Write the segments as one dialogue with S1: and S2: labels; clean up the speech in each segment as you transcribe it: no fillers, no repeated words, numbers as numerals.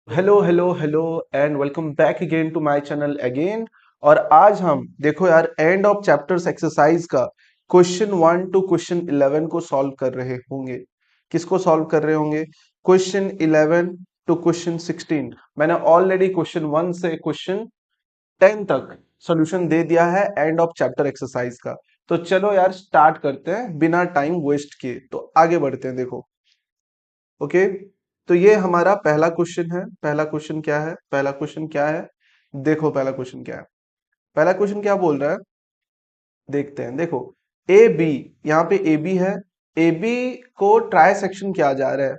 S1: Hello hello hello and welcome back again to my channel again. और आज हम देखो यार एंड ऑफ चैप्टर्स एक्सरसाइज का क्वेश्चन 1 टू क्वेश्चन 11 को सॉल्व कर रहे होंगे। किसको सॉल्व कर रहे होंगे? Question 11 to question 16। मैंने ऑलरेडी क्वेश्चन 1 से क्वेश्चन 10 तक सॉल्यूशन दे दिया है एंड ऑफ चैप्टर एक्सरसाइज का। तो चलो यार स्टार्ट करते हैं बिना टाइम वेस्ट किए। तो आगे बढ़ते हैं। देखो ओके, तो ये हमारा पहला क्वेश्चन है। पहला क्वेश्चन क्या है? पहला क्वेश्चन क्या है? देखो पहला क्वेश्चन क्या है। पहला क्वेश्चन क्या बोल रहा है, देखते हैं। देखो ए बी, यहाँ पे ए बी है। ए बी को ट्राई सेक्शन किया जा रहा है।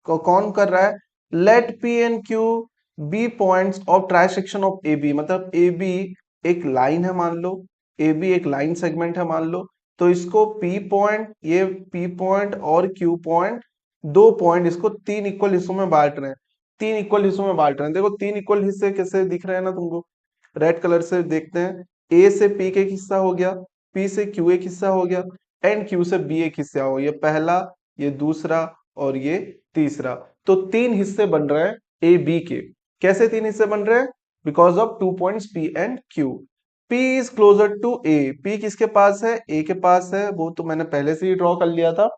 S1: कौन कर रहा है? Let P and Q be points of trisection of A B. मतलब ए बी एक लाइन है मान लो, ए बी एक लाइन सेगमेंट है मान लो। तो इसको पी पॉइंट, ये पी पॉइंट और क्यू पॉइंट, दो पॉइंट, इसको तीन इक्वल हिस्सों में बांट रहे हैं। तीन इक्वल हिस्सों में बांट रहे हैं। देखो तीन इक्वल हिस्से कैसे दिख रहे हैं ना तुमको, रेड कलर से देखते हैं। ए से पी का एक हिस्सा हो गया, पी से क्यू एक हिस्सा हो गया, एंड क्यू से बी एक हिस्सा हो गया। ये पहला, ये दूसरा और ये तीसरा। तो तीन हिस्से बन रहे हैं ए बी के। कैसे तीन हिस्से बन रहे हैं? Because of 2 points P and Q. P is closer to A. P किसके पास है? ए के पास है, वो तो मैंने पहले से ही ड्रॉ कर लिया था।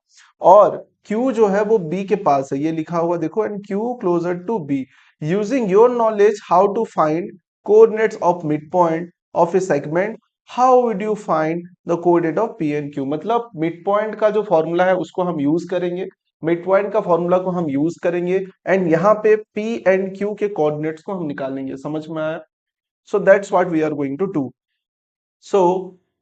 S1: और क्यू जो है वो बी के पास है, ये लिखा हुआ देखो, and Q closer to B. Using your knowledge how to find coordinates of midpoint of a segment, how would you find the coordinate of p and q? मतलब midpoint का जो फॉर्मूला है उसको हम यूज करेंगे, midpoint का formula को हम यूज करेंगे, एंड यहाँ पे p and q के कोऑर्डिनेट्स को हम निकालेंगे। समझ में आया? so that's what we are going to do. So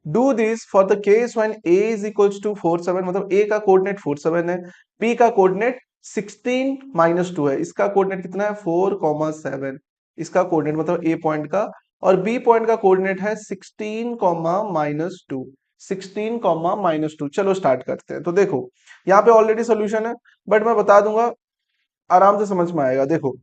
S1: do this for the case when a is equals to 4 7। मतलब a का कोऑर्डिनेट 4 7 है, p का कोऑर्डिनेट 16 -2 है, इसका कोऑर्डिनेट कितना है? 4 7। इसका कोऑर्डिनेट मतलब a पॉइंट का, और b पॉइंट का कोऑर्डिनेट है 16 -2। 16 -2। चलो स्टार्ट करते हैं। तो देखो यहाँ पे ऑलरेडी सोल्यूशन है, बट मैं बता दूंगा, आराम से समझ में आएगा। देखो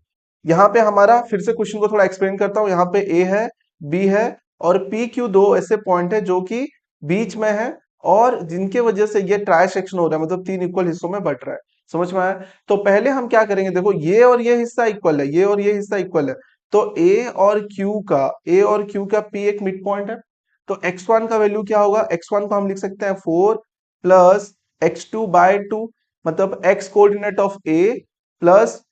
S1: यहाँ पे हमारा, फिर से क्वेश्चन को थोड़ा एक्सप्लेन करता हूँ। यहाँ पे ए है, बी है और पी क्यू, दो ऐसे पॉइंट है जो कि बीच में है और जिनके वजह से ये ट्राई सेक्शन हो रहा है, मतलब तीन इक्वल हिस्सों में बट रहा है। समझ में आया? तो पहले हम क्या करेंगे, देखो ये और ये हिस्सा इक्वल है, ये और ये हिस्सा इक्वल है। तो ए और क्यू का पी एक मिड पॉइंट है। तो x1 का वैल्यू क्या होगा? x1 को हम लिख सकते हैं 4 प्लस x2/2। मतलब x coordinate of A plus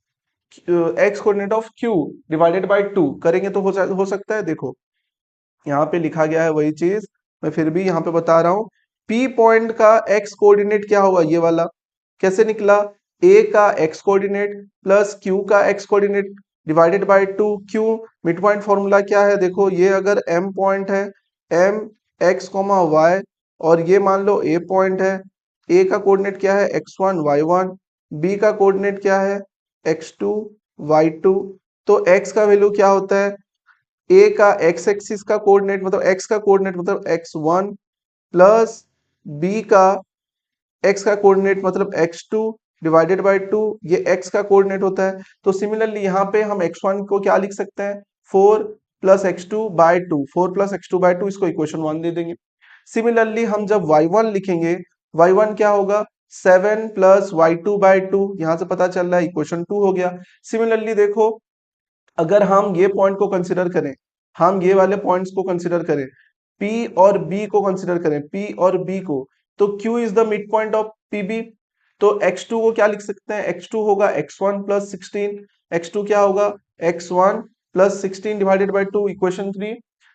S1: x coordinate of Q divided by 2 करेंगे तो हो सकता है। देखो यहाँ पे लिखा गया है वही चीज, मैं फिर भी यहाँ पे बता रहा हूँ। पी पॉइंट का एक्स कोऑर्डिनेट क्या होगा? ये वाला। कैसे निकला? ए का एक्स कोऑर्डिनेट प्लस क्यू का x coordinate divided by 2। Q mid point formula क्या है? देखो ये अगर एम पॉइंट है, एम एक्स कोमा वाई, और ये मान लो ए पॉइंट है, ए का कोऑर्डिनेट क्या है? x1 y1। बी का कोऑर्डिनेट क्या है? x2 y2। तो x का वैल्यू क्या होता है? ए का एक्स एक्सिस का कोऑर्डिनेट मतलब x का कोऑर्डिनेट मतलब x1 प्लस बी का x का कोऑर्डिनेट मतलब x2 डिवाइडेड बाय 2, ये x का कोऑर्डिनेट होता है। तो सिमिलरली यहाँ पे हम x1 को क्या लिख सकते हैं? 4 plus x two by two, 4 plus x two by two, इसको इक्वेशन 1 दे देंगे। सिमिलरली हम जब y1 लिखेंगे, y1 क्या होगा? 7 प्लस y2/2, यहां से पता चल रहा है इक्वेशन 2 हो गया। सिमिलरली देखो, अगर हम ये पॉइंट को कंसिडर करें, हम ये वाले पॉइंट्स को कंसिडर करें, P और B को कंसिडर करें, P और B को, तो Q is the mid point of PB। तो x2 को क्या लिख सकते हैं? x2 होगा x1 प्लस 16। x2 क्या होगा? x1 plus 16 divided by 2, equation 3।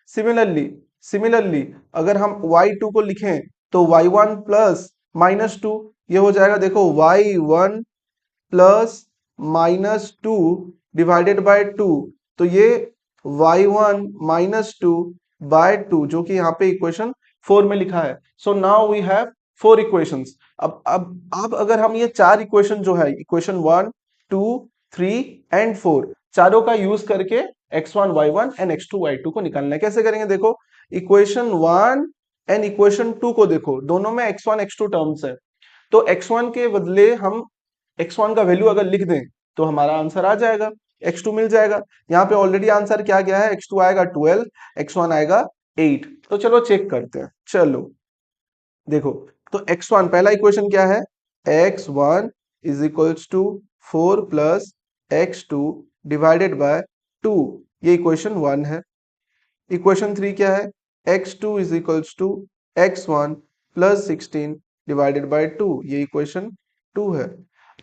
S1: Similarly similarly अगर हम y2 को लिखें तो y1 प्लस -2, ये हो जाएगा देखो y1 प्लस -2 डिवाइडेड बाय 2। तो ये y1 -2/2, जो कि यहाँ पे इक्वेशन 4 में लिखा है। So now we have 4 equations. अब अगर हम ये चार इक्वेशन जो है, इक्वेशन 1 2 3 एंड 4, चारों का यूज करके x1 y1 and x2 y2 को निकालना है। कैसे करेंगे? देखो इक्वेशन 1 एंड इक्वेशन 2 को देखो, दोनों में x1 x2 टर्म्स है। तो x1 के बदले हम x1 का वैल्यू अगर लिख दें तो हमारा आंसर आ जाएगा, x2 मिल जाएगा। यहाँ पे ऑलरेडी आंसर क्या गया है? x2 आएगा 12, x1 आएगा 8। तो चलो चेक करते हैं। चलो देखो, तो x1 पहला इक्वेशन क्या है? x1 is equals to 4 plus x2 divided by 2, ये इक्वेशन 1 है। इक्वेशन 3 क्या है, x2 is equals to x1 plus 16 divided by 2, ये इक्वेशन 2 है।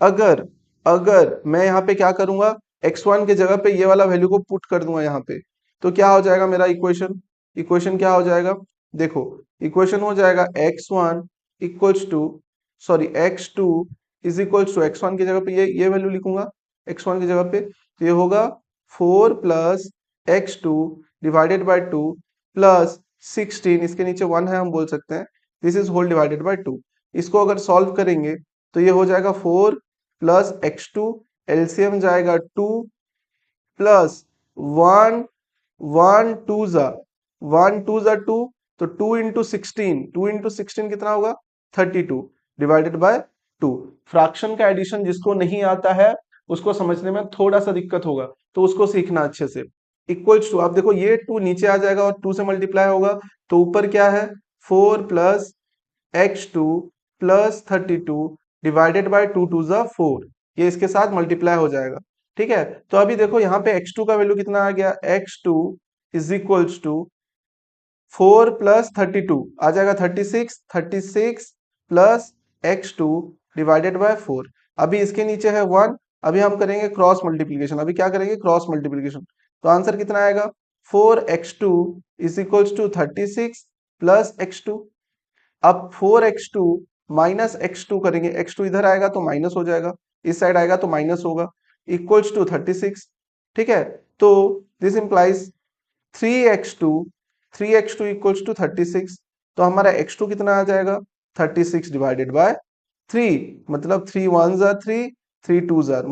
S1: अगर अगर मैं यहाँ पे क्या करूंगा, x1 के जगह पे ये वाला वैल्यू को पुट कर दूंगा यहाँ पे, तो क्या हो जाएगा मेरा इक्वेशन, इक्वेशन क्या हो जाएगा, देखो इक्वेशन हो जाएगा x1 equals to, sorry x2 is equals to, x1 की जगह पे ये वैल्यू लिखूंगा, x1 की जगह पे तो ये होगा 4 plus x2 divided by 2 plus 16, इसके नीचे 1 है हम बोल सकते हैं, this is whole divided by 2। इसको अगर सॉल्व करेंगे तो ये हो जाएगा 4 प्लस x2, एलसीएम जाएगा 2 प्लस 1, 1 2 जा 2, तो 2 इंटू 16 कितना होगा, 32 डिवाइडेड बाय 2। फ्रैक्शन का एडिशन जिसको नहीं आता है उसको समझने में थोड़ा सा दिक्कत होगा, तो उसको सीखना अच्छे से। इक्वल्स टू, आप देखो ये 2 नीचे आ जाएगा और 2 से मल्टीप्लाई होगा, तो ऊपर क्या है 4 plus x2 plus 32 divided by 2 2 जा 4, ये इसके साथ मल्टीप्लाई हो जाएगा। ठीक है, तो अभी देखो यहाँ पे x2 का वैल्यू कितना आ गया, x2 is equals to 4 plus 32 आ जाएगा 36, 36 प्लस x2 डिवाइडेड बाय 4। अभी इसके नीचे है 1, अभी हम करेंगे क्रॉस मल्टीप्लीकेशन, अभी क्या करेंगे क्रॉस मल्टीप्लीकेशन, तो आंसर कितना आएगा 4x2 is equals to 36 plus x2। अब 4x2 माइनस x2 करेंगे, x2 इधर आएगा तो माइनस हो जाएगा, इस साइड आएगा तो माइनस होगा, इक्वल्स टू 36। ठीक है, तो this implies 3x2, 3x2 equals to 36, तो हमारा x2 कितना आ जाएगा 36 डिवाइडेड बाय 3, मतलब 3 1 जा 3, 3 2 जा,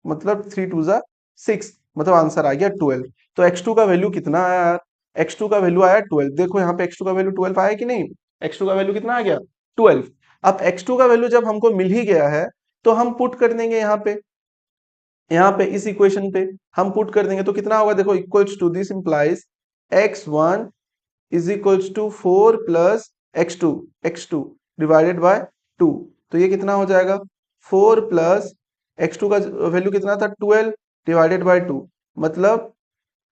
S1: मतलब 3 2 जा 6, मतलब आंसर आ गया 12। तो x2 का वैल्यू कितना आया यार, x2 का वैल्यू आया 12, देखो यहाँ पे x2 का वैल्यू 12 आया कि नहीं, x2 का वैल्यू कितना आ गया 12। अब x2 का वैल्यू जब हमको मिल ही गया है तो हम पुट कर देंगे यहाँ पे इस इक्वेशन पे हम पुट कर देंगे, तो कितना होगा देखो, equals to, this implies x1 is equals to 4 plus x2 divided by 2, तो ये कितना हो जाएगा 4 प्लस x2 का वैल्यू कितना था 12 डिवाइडेड बाय 2, मतलब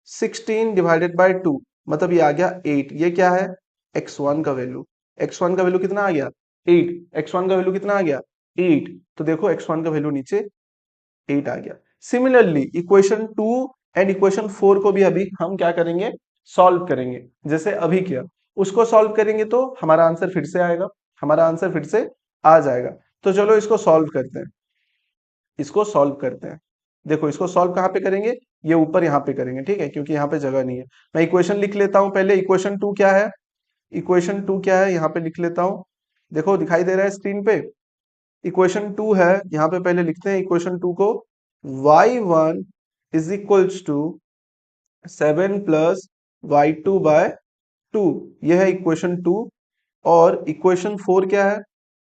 S1: 16 डिवाइडेड बाय 2, मतलब ये आ गया 8। ये क्या है x1 का वैल्यू, x1 का वैल्यू कितना आ गया 8, x1 का वैल्यू कितना आ गया 8, तो देखो x1 का वैल्यू नीचे 8 आ गया। सिमिलरली इक्वेशन 2 एंड इक्वेशन 4 को भी अभी हम क्या करेंगे, सॉल्व करेंगे, जैसे अभी किया उसको सॉल्व करेंगे तो हमारा आंसर फिर से आएगा, हमारा आंसर फिर से आ जाएगा। तो चलो इसको सॉल्व करते हैं, इसको सॉल्व करते हैं। देखो इसको सॉल्व कहाँ पे करेंगे, ये ऊपर यहाँ पे करेंगे, ठीक है, क्योंकि यहाँ पे जगह नहीं है। मैं इक्वेशन लिख लेता हूँ पहले, इक्वेशन 2 क्या है, इक्वेशन 2 क्या है यहाँ पे लिख लेता हूँ, देखो दिखाई दे रहा है स्क्रीन पे, इक्वेशन 2 है, यहाँ पे पहले लिखते हैं इक्वेशन 2 को, y1 is equals to 7 plus y2 by 2, यह है इक्वेशन 2। और इक्वेशन 4 क्या है,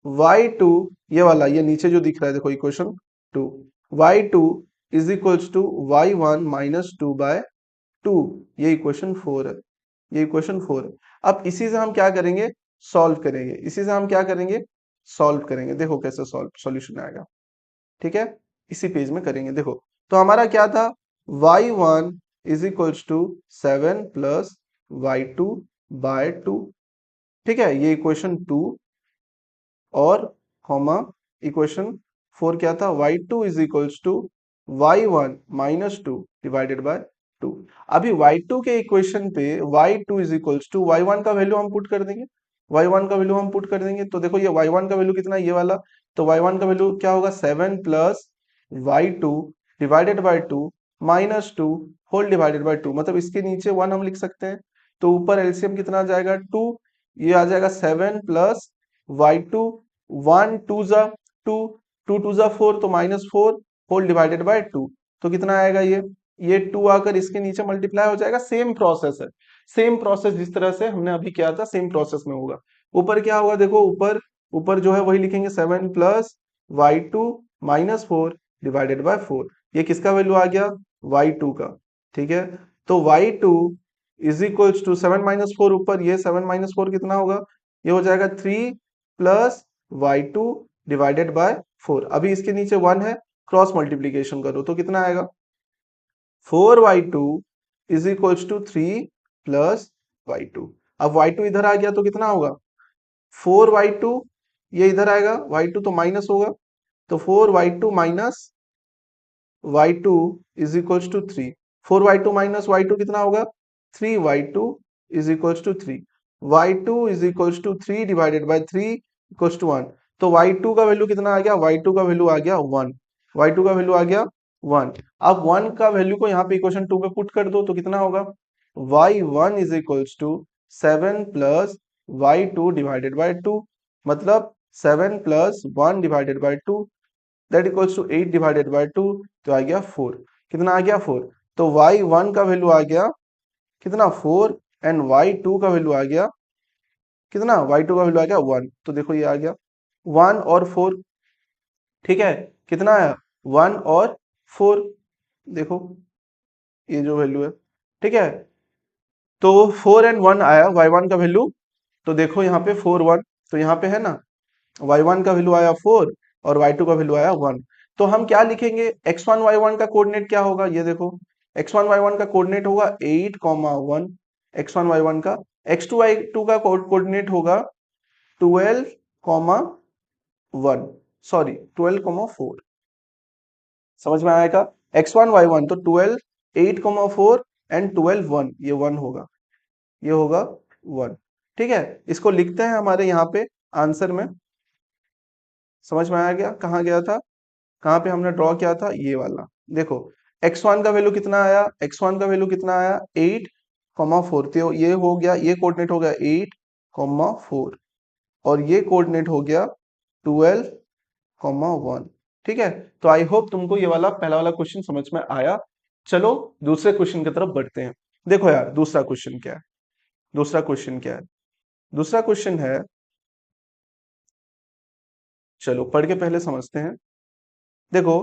S1: y2, ये वाला ये नीचे जो दिख रहा है देखो equation 2, y2 is equals to y1 minus 2 by 2, ये इक्वेशन 4 है, ये इक्वेशन 4 है। अब इसी से हम क्या करेंगे, सॉल्व करेंगे, इसी से हम क्या करेंगे, सॉल्व करेंगे, देखो कैसे सॉल्व सॉल्यूशन आएगा। ठीक है, इसी पेज में करेंगे, देखो तो हमारा क्या था y1 is equals to 7 plus y2 by 2। ठीक है, ये इक्वेशन 2 और कॉमा इक्वेशन 4 क्या था, y2 is equals to y1 minus 2 divided by 2। अभी y2 के इक्वेशन पे y2 is equals to y1 का वैल्यू हम पुट कर देंगे, y1 का वैल्यू हम पुट कर देंगे, तो देखो ये y1 का वैल्यू कितना है, ये वाला, तो y1 का वैल्यू क्या होगा 7 plus y2 divided by 2 minus 2 whole divided by 2, मतलब इसके नीचे 1 हम लिख सकते हैं, तो ऊपर एलसीएम कितना आ जाएगा 2, ये आ जाएगा 7 प्लस y2, 1 2 जा 2, 2 2 जा 4, तो माइनस 4 होल डिवाइडेड बाय 2, तो कितना आएगा ये 2 आकर इसके नीचे मल्टीप्लाई हो जाएगा। सेम प्रोसेस है, सेम प्रोसेस जिस तरह से हमने अभी किया था सेम प्रोसेस में होगा। ऊपर क्या होगा देखो, ऊपर ऊपर जो है वही लिखेंगे 7 plus y2 minus 4 divided by 4, ये किसका वैल्यू आ गया y2 का। ठीक है, तो y2 is equals to 7 minus 4, ऊपर ये 7 माइनस 4 कितना होगा, ये हो जाएगा 3 प्लस y2 डिवाइडेड बाय 4। अभी इसके नीचे 1 है, क्रॉस मल्टीप्लीकेशन करो तो कितना आएगा 4y2 is equals to 3 + y2। अब y2 इधर आ गया तो कितना होगा, 4y2, ये इधर आएगा y2 तो माइनस होगा, तो 4y2 minus y2 is equals to 3। 4y2 minus y2 कितना होगा, 3y2 is equals to 3। y2 is equals to 3 divided by 3 equals to 1। तो y2 का वैल्यू कितना आ गया, y2 का वैल्यू आ गया 1। y2 का वैल्यू आ गया 1। अब 1 का वैल्यू को यहाँ पे इक्वेशन 2 पे पुट कर दो तो कितना होगा, y1 is equals to 7 plus y2 divided by 2, मतलब 7 plus 1 divided by 2 that equals to 8 divided by 2, तो आ गया 4। कितना आ गया 4। तो y1 का वैल्यू आ गया कितना 4, एंड y2 का वैल्यू आ गया कितना, y2 का वैल्यू आ गया 1। तो देखो ये आ गया 1 और 4, ठीक है, कितना है 1 और 4, देखो ये जो वैल्यू है, ठीक है। तो 4 एंड 1 आया y1 का वैल्यू, तो देखो यहाँ पे 4 1, तो यहाँ पे है ना y1 का वैल्यू आया 4 और y2 का वैल्यू आया 1। तो हम क्या लिखेंगे, x1 y1 का कोऑर्डिनेट क्या होगा, ये देखो x1 y1 का कोऑर्डिनेट होगा 8, 1 x1 y1 का, x2 y2 का कोऑर्डिनेट होगा 12, 1 सॉरी 12, 4। समझ में आएगा, x1 y1 तो 12, 8, 4 एंड 12 1, ये 1 होगा, ये होगा 1, ठीक है। इसको लिखते हैं हमारे यहाँ पे आंसर में। समझ में आ गया, कहाँ गया था, कहाँ पे हमने ड्रॉ किया था, ये वाला देखो। x1 का वैल्यू कितना आया, x1 का वैल्यू कितना आया 8, 4, तो ये हो गया, ये कोऑर्डिनेट हो गया 8, 4 और ये कोऑर्डिनेट हो गया 12, 1, ठीक है। तो आई होप तुमको ये वाला पहला वाला क्वेश्चन समझ में आया। चलो दूसरे क्वेश्चन की तरफ बढ़ते हैं। देखो यार दूसरा क्वेश्चन क्या है, दूसरा क्वेश्चन क्या है, दूसरा क्वेश्चन है, चलो पढ़ के पहले समझते हैं। देखो,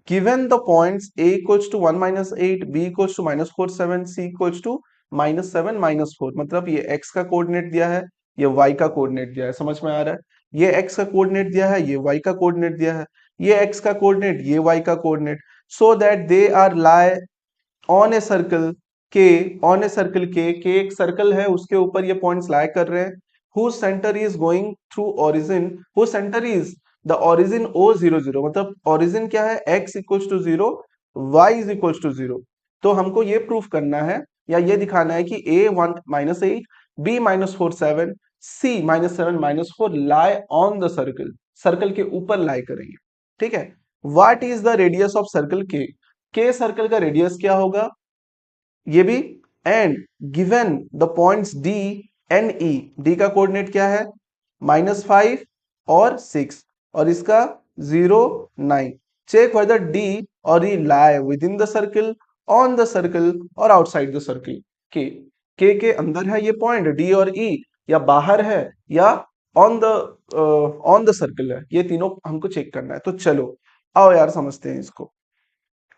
S1: given the points a equals to 1 - 8, b equals to -4 7, c equals to -7 -4, मतलब ये x का कोऑर्डिनेट दिया है, ये y का कोऑर्डिनेट दिया है। समझ में आ रहा है, ये x का कोऑर्डिनेट दिया है, ये y का कोऑर्डिनेट दिया है, ये x का कोऑर्डिनेट, ये y का coordinate, so that they are lie on a circle के, ऑन ए सर्कल के एक सर्कल है, उसके ऊपर ये पॉइंट्स लाई कर रहे हैं, whose centre is going through origin, whose centre is the origin O00, मतलब ओरिजिन क्या है, x equals to 0, y is equals to 0। तो हमको ये प्रूफ करना है या ये दिखाना है कि a1 -8, b -4 7, c -7 -4 lie on the circle, circle के ऊपर लाई करेंगे, ठीक है। What is the radius of circle के सर्कल का रेडियस क्या होगा, ये भी, and given the points D and E, D का कोऑर्डिनेट क्या है -5 और 6 और इसका 0 9, चेक वेदर डी और E lie within the circle, on the circle और आउटसाइड द सर्कल। के अंदर है ये पॉइंट डी और ई, या बाहर है, या ऑन द सर्कल है, ये तीनों हमको चेक करना है। तो चलो आओ यार समझते हैं इसको।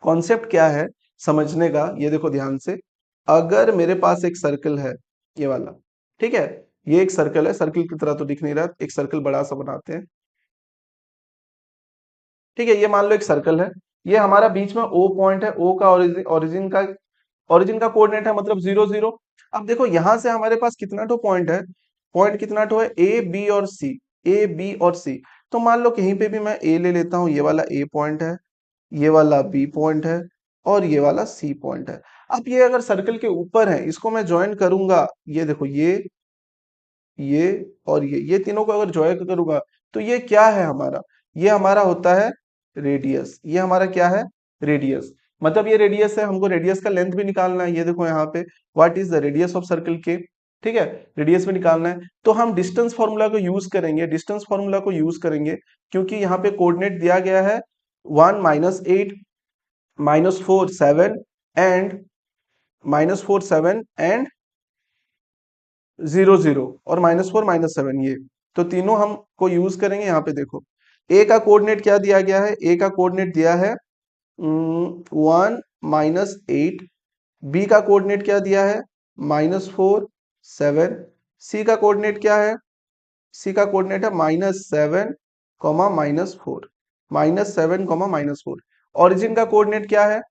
S1: कॉन्सेप्ट क्या है समझने का, ये देखो ध्यान से। अगर मेरे पास एक सर्कल है, ये वाला, ठीक है, ये एक सर्कल है, सर्कल की तरह तो दिख नहीं रहा, एक सर्कल बड़ा सा बनाते हैं, ठीक है। ये मान लो एक सर्कल है, ये हमारा बीच में ओ पॉइंट है, ओ का ओरिजिन का कोऑर्डिनेट है, मतलब 0 0। अब देखो यहां से हमारे पास कितना तो पॉइंट है, पॉइंट कितना तो है ए बी और सी, ए बी और सी। तो मान लो कहीं पे भी मैं ए ले लेता हूं, ये वाला ए पॉइंट है, ये वाला बी पॉइंट है और ये वाला सी पॉइंट है। अब ये अगर सर्कल के ऊपर है, इसको मैं ज्वाइन करूंगा, ये देखो ये और ये तीनों को अगर ज्वाइन करूंगा तो ये क्या है हमारा, ये हमारा होता है रेडियस, ये हमारा क्या है रेडियस, मतलब ये रेडियस है, हमको रेडियस का लेंथ भी निकालना है। ये देखो यहाँ पे what is the radius of circle के, ठीक है, रेडियस भी निकालना है। तो हम डिस्टेंस फॉर्मूला को यूज करेंगे, डिस्टेंस फॉर्मूला को यूज करेंगे, क्योंकि यहाँ पे कोऑर्डिनेट दिया गया है 1 -8 -4 7 एंड -4 7 एंड 0 0 और -4 -7, ये तो तीनों हमको यूज करेंगे। यहाँ पे देखो ए का कोऑर्डिनेट क्या दिया गया है, ए का कोऑर्डिनेट दिया है 1 -8, बी का कोऑर्डिनेट क्या दिया है -4 7, सी का कोऑर्डिनेट क्या है, सी का कोऑर्डिनेट है -7 -4, -7 -4। ओरिजिन का कोऑर्डिनेट क्या है,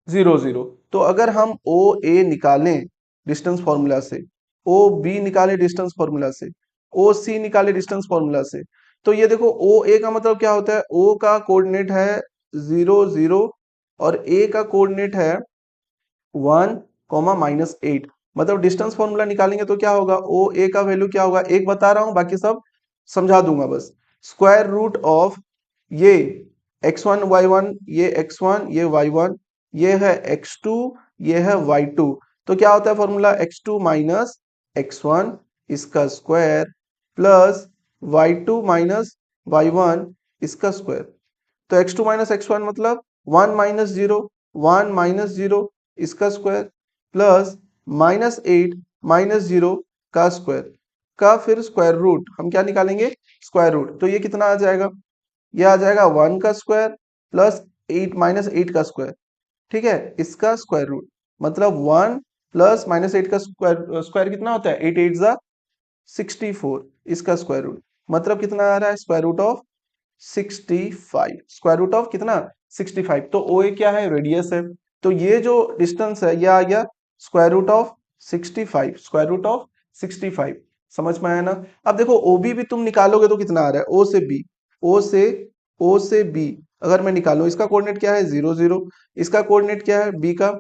S1: 0 0। तो अगर हम ओ ए निकालें डिस्टेंस फॉर्मूला से, ओ बी निकालें डिस्टेंस फॉर्मूला से, ओ सी निकालें डिस्टेंस फॉर्मूला से, तो ये देखो ओ ए का मतलब क्या होता है, ओ का कोऑर्डिनेट है 0 0 और ए का कोऑर्डिनेट है 1, -8। मतलब डिस्टेंस फॉर्मूला निकालेंगे तो क्या होगा, ओ ए का वैल्यू क्या होगा, एक बता रहा हूं, बाकी सब समझा दूंगा बस। स्क्वायर रूट ऑफ ये x1 y1, ये x1 ये y1, ये है x2 ये है y2। तो क्या होता है फॉर्मूला, x2 माइनस x1 इसका square plus y2 minus y1 इसका स्क्वायर। तो x2 माइनस x1 मतलब 1 - 0, 1 - 0 इसका स्क्वायर प्लस -8 - 0 का स्क्वायर का फिर स्क्वायर रूट, हम क्या निकालेंगे, स्क्वायर रूट। तो ये कितना आ जाएगा, ये आ जाएगा 1 का स्क्वायर प्लस 8 - 8 का स्क्वायर, ठीक है, इसका स्क्वायर रूट। मतलब 1 प्लस -8 का स्क्वायर, स्क्वायर कितना होता है, 8 8 जा 64, इसका स्क्वायर रूट। मतलब कितना आ रहा है, square root of 65। Square root of कितना, 65। तो ओ ए क्या है, रेडियस है। तो ये जो डिस्टेंस है ये आ गया square root of 65, square root of 65। समझ में आया ना। अब देखो ओबी भी तुम निकालोगे तो कितना आ रहा है, ओ से बी, ओ से ओ से बी अगर मैं निकालूं, इसका कोऑर्डिनेट क्या है 0 0, इसका कोऑर्डिनेट क्या है बी का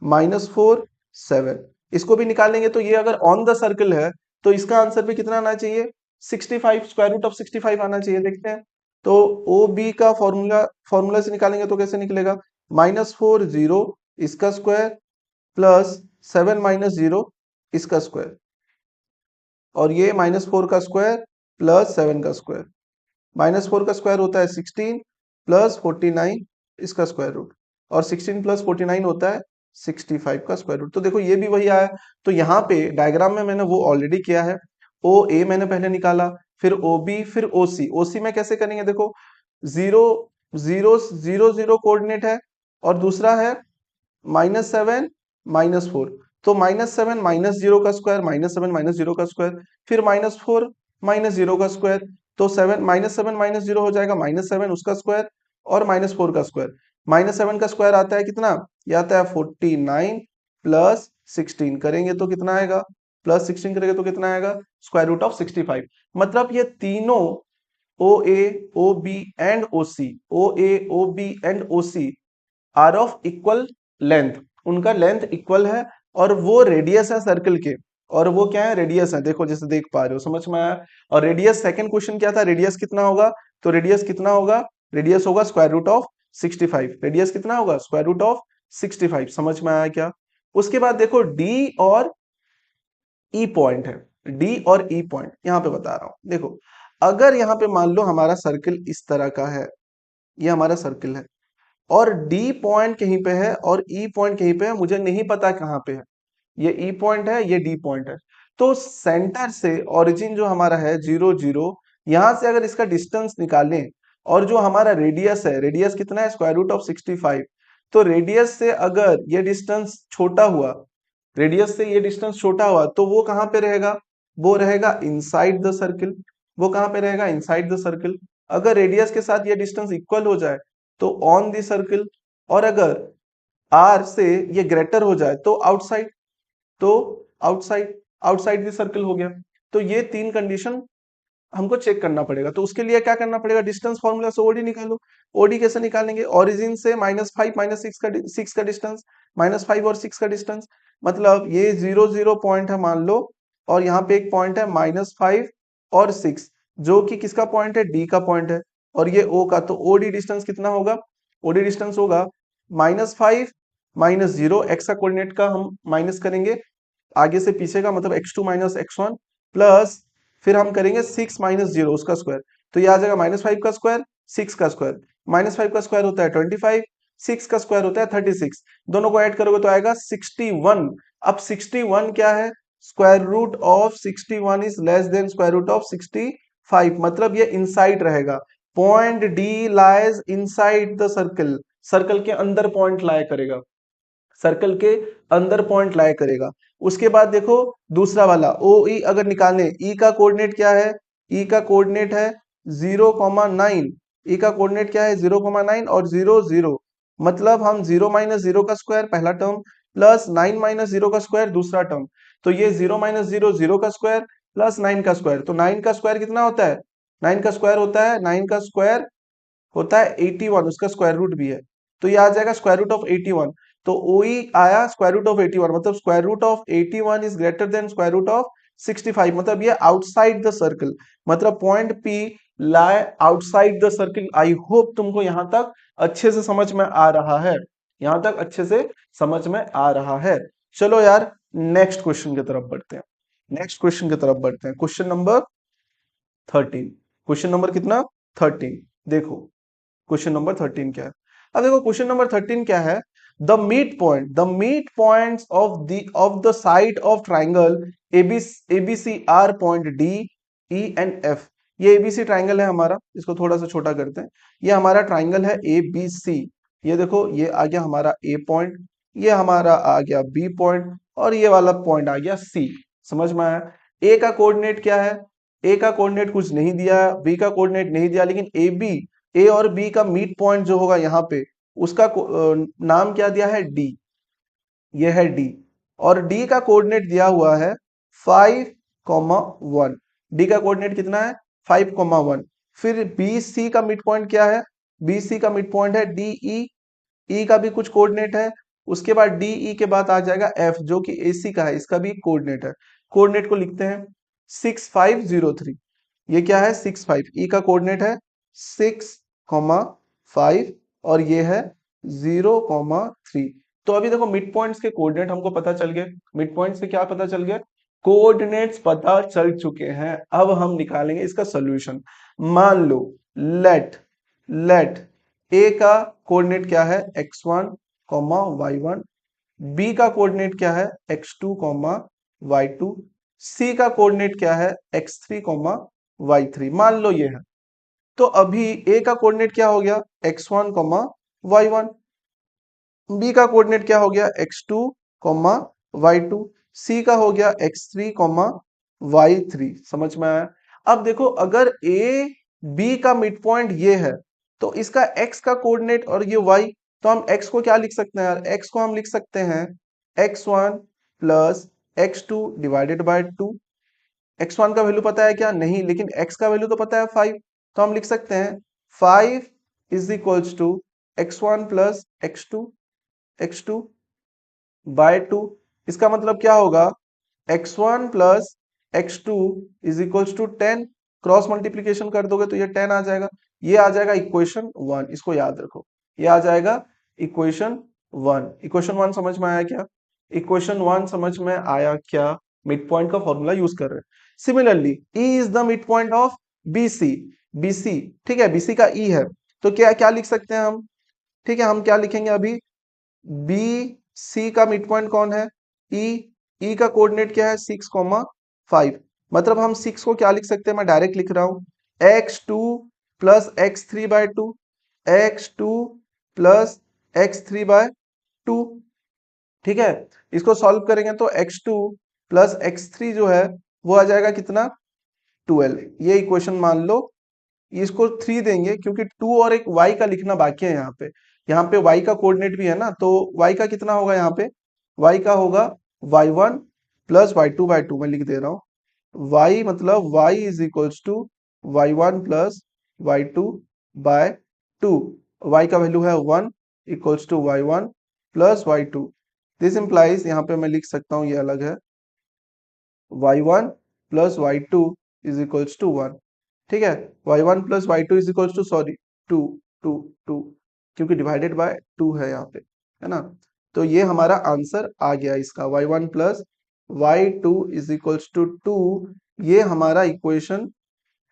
S1: -4 7। इसको भी निकालेंगे तो ये अगर ऑन द सर्कल है तो इसका आंसर भी कितना आना चाहिए, 65, स्क्वायर रूट ऑफ 65 आना चाहिए। देखते हैं। तो ओ बी का फॉर्मूला, फॉर्मूला से निकालेंगे तो कैसे निकलेगा, -4 0 इसका स्क्वायर प्लस 7 - 0 इसका स्क्वायर, और ये -4 का स्क्वायर प्लस 7 का स्क्वायर। -4 का स्क्वायर होता है 16 प्लस 49 इसका स्क्वायर रूट, और 16 प्लस 49 होता है 65 का स्क्वायर रूट। तो देखो ये भी वही आया। तो यहाँ पे डायग्राम में मैंने वो ऑलरेडी किया है। ओ ए मैंने पहले निकाला, फिर ओ बी, फिर ओ सी। ओ सी में कैसे करेंगे, देखो 0 0 0 0 कोऑर्डिनेट है और दूसरा है -7 -4। तो -7 -0 का स्क्वायर, -7 -0 का स्क्वायर, फिर -4 -0 का स्क्वायर। तो -7 -0 हो जाएगा -7 उसका स्क्वायर और -4 का स्क्वायर। -7 का स्क्वायर आता है कितना, ये आता है 49 प्लस 16 करेंगे तो कितना आएगा, प्लस 16 करेंगे तो कितना आएगा, स्क्वायर रूट ऑफ 65। मतलब ये तीनों O A, O B and O C, O A, O B and O C are of equal length, उनका लेंथ इक्वल है और वो रेडियस है सर्कल के। और वो क्या है, रेडियस है, देखो जैसे देख पा रहे हो, समझ में आया। और रेडियस, सेकंड क्वेश्चन क्या था, रेडियस कितना होगा, तो रेडियस कितना होगा, रेडियस होगा स्क्वायर रूट ऑफ 65। रेडियस कितना होगा, स्क्वायर रूट ऑफ 65। समझ में आया क्या। उसके बाद देखो डी और ई पॉइंट है, डी और ई पॉइंट यहां पे बता रहा हूं। देखो अगर यहाँ पे मान लो हमारा सर्कल इस तरह का है, ये हमारा सर्कल है और डी पॉइंट कहीं पे है और ई पॉइंट कहीं पे है, मुझे नहीं पता कहाँ पे है, ये ई पॉइंट है ये डी पॉइंट है। तो सेंटर से ओरिजिन जो हमारा है 0 0, यहां से अगर इसका डिस्टेंस निकालें और जो हमारा रेडियस है, रेडियस कितना है, स्क्वायर रूट ऑफ 65। तो रेडियस से अगर ये डिस्टेंस छोटा हुआ, रेडियस से ये डिस्टेंस छोटा हुआ तो वो कहाँ पे रहेगा, वो रहेगा इनसाइड द सर्किल। वो कहाँ पे रहेगा, इनसाइड द सर्किल। अगर रेडियस के साथ ये डिस्टेंस इक्वल हो जाए तो ऑन द सर्किल, और अगर आर से ये ग्रेटर हो जाए तो आउटसाइड। तो आउटसाइड, आउटसाइड द सर्कल हो गया। तो ये तीन कंडीशन हमको चेक करना पड़ेगा। तो उसके लिए क्या करना पड़ेगा, डिस्टेंस फॉर्मूला से ओडी निकालो। ओडी कैसे निकालेंगे, ओरिजिन से -5 -6 का डिस्टेंस, -5 और 6 का डिस्टेंस। मतलब ये 0 0 पॉइंट है मान लो, और यहाँ पे एक पॉइंट है -5 और 6, जो कि किसका पॉइंट है, डी का पॉइंट है, और ये ओ का। तो ओडी डिस्टेंस कितना होगा, ओडी डिस्टेंस होगा -5 -0, एक्स का कोऑर्डिनेट का हम माइनस करेंगे आगे से पीछे का, मतलब x2 - x1 प्लस, फिर हम करेंगे 6 - 0 उसका स्क्वायर। तो ये आ जाएगा -5 का स्क्वायर, 6 का स्क्वायर। -5 का स्क्वायर होता है 25, 6 का स्क्वायर होता है 36। दोनों को ऐड करोगे तो आएगा 61। अब 61 क्या है, square root of 61 is less than square root of 65। मतलब ये इनसाइड रहेगा। Point D lies inside the circle, circle के अंदर पॉइंट लाया करेगा, सर्कल के अंदर पॉइंट लाया करेगा। उसके बाद देखो दूसरा वाला ओ ई अगर निकालें, ई का कोऑर्डिनेट क्या है, ई का कोऑर्डिनेट है 0,9। ई का कोऑर्डिनेट क्या है 0,9 और 0 0। मतलब हम 0 माइनस जीरो का स्क्वायर पहला टर्म प्लस 9 माइनस जीरो का स्क्वायर दूसरा टर्म, तो ये 0 माइनस जीरो जीरो का स्क्वायर प्लस 9 का स्क्वायर, तो 9 का स्क्वायर कितना होता है, 9 का स्क्वायर होता है 9 का स्क्वायर होता है 81, उसका स्क्वायर रूट भी है, तो ये आ जाएगा स्क्वायर रूट ऑफ 81। तो OE आया स्क्वायर रूट ऑफ 81, मतलब square root of 81 is greater than square root of 65, मतलब ये आउटसाइड द सर्कल, मतलब point P lie outside the circle. I hope तुमको यहां तक अच्छे से समझ में आ रहा है, यहां तक अच्छे से समझ में आ रहा है। चलो यार नेक्स्ट क्वेश्चन की तरफ बढ़ते हैं, नेक्स्ट क्वेश्चन की तरफ बढ़ते हैं, क्वेश्चन नंबर 13। क्वेश्चन नंबर कितना, 13। देखो क्वेश्चन नंबर 13 क्या है। अब देखो क्वेश्चन नंबर 13 क्या है, the mid points of the side of triangle ABC are point D E and F. ये एबीसी ट्राइंगल है हमारा, इसको थोड़ा सा छोटा करते हैं, ये हमारा ट्राइंगल है एबीसी। ये देखो ये आ गया हमारा ए पॉइंट, ये हमारा आ गया बी पॉइंट, और ये वाला पॉइंट आ गया सी। समझ में आया। ए का कोऑर्डिनेट क्या है, ए का कोऑर्डिनेट कुछ नहीं दिया, बी का कोऑर्डिनेट नहीं दिया, लेकिन ए और बी का मीट पॉइंट जो होगा यहाँ पे उसका नाम क्या दिया है, डी। ये है डी, और डी का कोऑर्डिनेट दिया हुआ है 5,1। डी का कोऑर्डिनेट कितना है, 5,1। फिर बी सी का मिड पॉइंट क्या है, बी सी का मिड पॉइंट है डी ई, ई का भी कुछ कोऑर्डिनेट है। उसके बाद डी ई के बाद आ जाएगा एफ जो कि ए सी का है, इसका भी कोऑर्डिनेट है। कोऑर्डिनेट को लिखते हैं 6503। ये क्या है 65, ई का कोऑर्डिनेट है 6,5, और ये है 0,3। तो अभी देखो मिड पॉइंट्स के कोऑर्डिनेट हमको पता चल गए, मिड पॉइंट से क्या पता चल गया, कोऑर्डिनेट्स पता चल चुके हैं। अब हम निकालेंगे इसका सोल्यूशन। मान लो लेट लेट ए का कोऑर्डिनेट क्या है x1 y1, बी का कोऑर्डिनेट क्या है x2 y2, सी का कोऑर्डिनेट क्या है x3 y3। मान लो ये है, तो अभी ए का कोऑर्डिनेट क्या हो गया x1 y1, बी का कोऑर्डिनेट क्या हो गया x2 y2, सी का हो गया x3 y3। समझ में आया। अब देखो अगर ए बी का मिड पॉइंट ये है, तो इसका x का कोऑर्डिनेट और ये y, तो हम x को क्या लिख सकते हैं यार, x को हम लिख सकते हैं x1 plus x2 divided by 2। x1 का वैल्यू पता है क्या, नहीं, लेकिन x का वैल्यू तो पता है 5, तो हम लिख सकते हैं 5 is equals to x1 plus x2 by 2। इसका मतलब क्या होगा, x1 plus x2 is equals to 10, cross multiplication कर दोगे तो ये 10 आ जाएगा। ये आ जाएगा इक्वेशन 1, इसको याद रखो, ये आ जाएगा इक्वेशन 1। इक्वेशन 1 समझ में आया क्या, इक्वेशन 1 समझ में आया क्या, मिड पॉइंट का फॉर्मूला यूज कर रहे हैं। Similarly E is the mid point of BC, BC ठीक है, BC का E है, तो क्या क्या लिख सकते हैं हम, ठीक है, हम क्या लिखेंगे अभी, बी सी का मिड पॉइंट कौन है, ई, ई का कोऑर्डिनेट क्या है 6,5, मतलब हम 6 को क्या लिख सकते हैं, मैं डायरेक्ट लिख रहा हूं x2 plus x3 bye 2, x2 plus x3 bye 2। ठीक है, इसको सॉल्व करेंगे तो x2 प्लस x3 जो है वो आ जाएगा कितना 12। ये इक्वेशन मान लो, इसको 3 देंगे क्योंकि 2 और एक y का लिखना बाकी है यहाँ पे, यहाँ पे y का कोऑर्डिनेट भी है ना, तो y का कितना होगा, यहाँ पे y का होगा y1 प्लस y2 बाय 2। मैं लिख दे रहा हूँ y मतलब y is equals to y1 plus y2 by 2। y का वैल्यू है 1 equals to y1 plus y2। This implies, यहाँ पे मैं लिख सकता हूँ ये अलग है, y1 plus y2 is equals to 1। ठीक है, y1 plus y2 is equals to, sorry, 2 2 2, क्योंकि डिवाइडेड बाय 2 है यहाँ पे, है ना। तो ये हमारा आंसर आ गया इसका, y1 plus y2 is equals to 2। ये हमारा इक्वेशन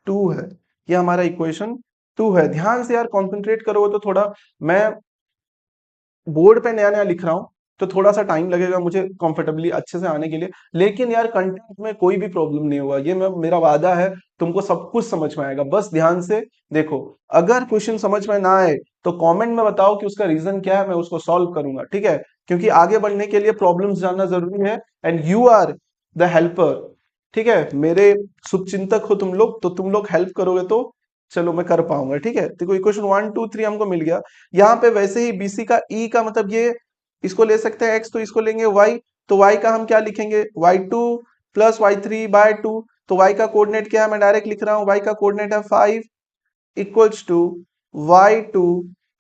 S1: 2 है, ये हमारा इक्वेशन 2 है। ध्यान से यार कॉन्सेंट्रेट करोगे तो थोड़ा, मैं बोर्ड पे नया नया लिख रहा हूँ तो थोड़ा सा टाइम लगेगा मुझे कंफर्टेबली अच्छे से आने के लिए, लेकिन यार कंटेंट में कोई भी प्रॉब्लम नहीं होगा, ये मैं मेरा वादा है, तुमको सब कुछ समझ में आएगा। बस ध्यान से देखो, अगर क्वेश्चन समझ में ना आए तो कमेंट में बताओ कि उसका रीजन क्या है, मैं उसको सॉल्व करूंगा। ठीक है, क्योंकि आगे बढ़ने के लिए प्रॉब्लम्स जानना जरूरी है, and you are the helper. ठीक है, मेरे शुभचिंतक हो तुम लोग, तो तुम लोग हेल्प करोगे तो चलो मैं कर पाऊंगा, ठीक है। देखो इक्वेशन 1 2 3 हमको मिल गया। यहाँ पे वैसे ही बीसी का ई का मतलब ये, इसको ले सकते हैं एक्स तो इसको लेंगे वाई, तो वाई का हम क्या लिखेंगे, y2 प्लस y3/2। तो y का कोऑर्डिनेट क्या है, मैं डायरेक्ट लिख रहा हूँ, y का कोऑर्डिनेट है 5 equals to y2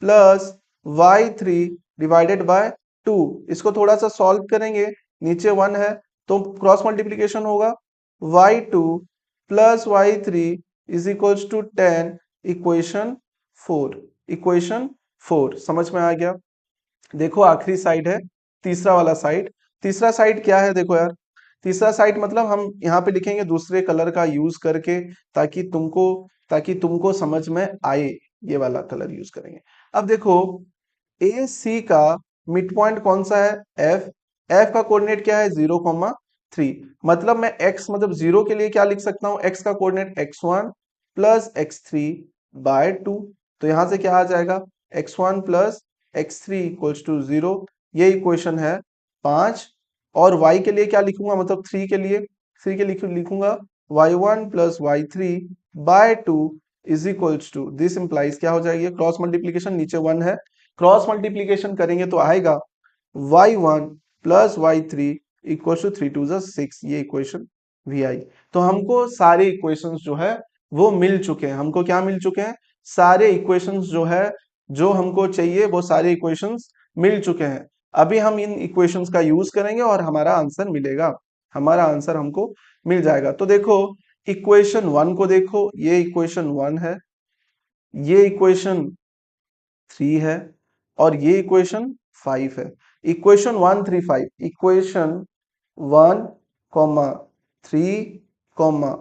S1: plus y3 divided by 2। इसको थोड़ा सा सॉल्व करेंगे, नीचे 1 है तो क्रॉस मल्टीप्लीकेशन होगा, y2 plus y3 is equals to 10, equation 4। Equation 4 समझ में आ गया। देखो आखिरी साइड है तीसरा वाला साइड। तीसरा साइड क्या है देखो यार, तीसरा साइड मतलब हम यहाँ पे लिखेंगे दूसरे कलर का यूज करके, ताकि तुमको ताकि तुमको समझ में आए, ये वाला कलर यूज करेंगे। अब देखो ए सी का मिड पॉइंट कौन सा है, एफ। एफ का कोऑर्डिनेट क्या है 0,3। मतलब मैं एक्स मतलब जीरो के लिए क्या लिख सकता हूँ, एक्स का कोऑर्डिनेट x1 प्लस x3/2। तो यहां से क्या आ जाएगा, x1 plus x3 equals to 0। ये इक्वेशन है 5। और y के लिए क्या लिखूंगा, मतलब 3 के लिए, 3 के लिखूंगा y1 plus y3/2 is equals to, this implies क्या हो जाएगी, क्रॉस मल्टीप्लीकेशन, नीचे 1 है, क्रॉस मल्टीप्लीकेशन करेंगे तो आएगा y1 plus y3 equal to 3 2 6। ये इक्वेशन भी आई। तो हमको सारे इक्वेशंस जो है वो मिल चुके हैं। हमको क्या मिल चुके हैं, सारे इक्वेशंस जो है, जो हमको चाहिए वो सारे इक्वेशंस मिल चुके हैं। अभी हम इन इक्वेशंस का यूज करेंगे और हमारा आंसर मिलेगा, हमारा आंसर हमको मिल जाएगा। तो देखो इक्वेशन 1 को देखो, ये इक्वेशन 1 है, ये इक्वेशन 3 है, और ये इक्वेशन 5 है। इक्वेशन 1 3 5, इक्वेशन 1 3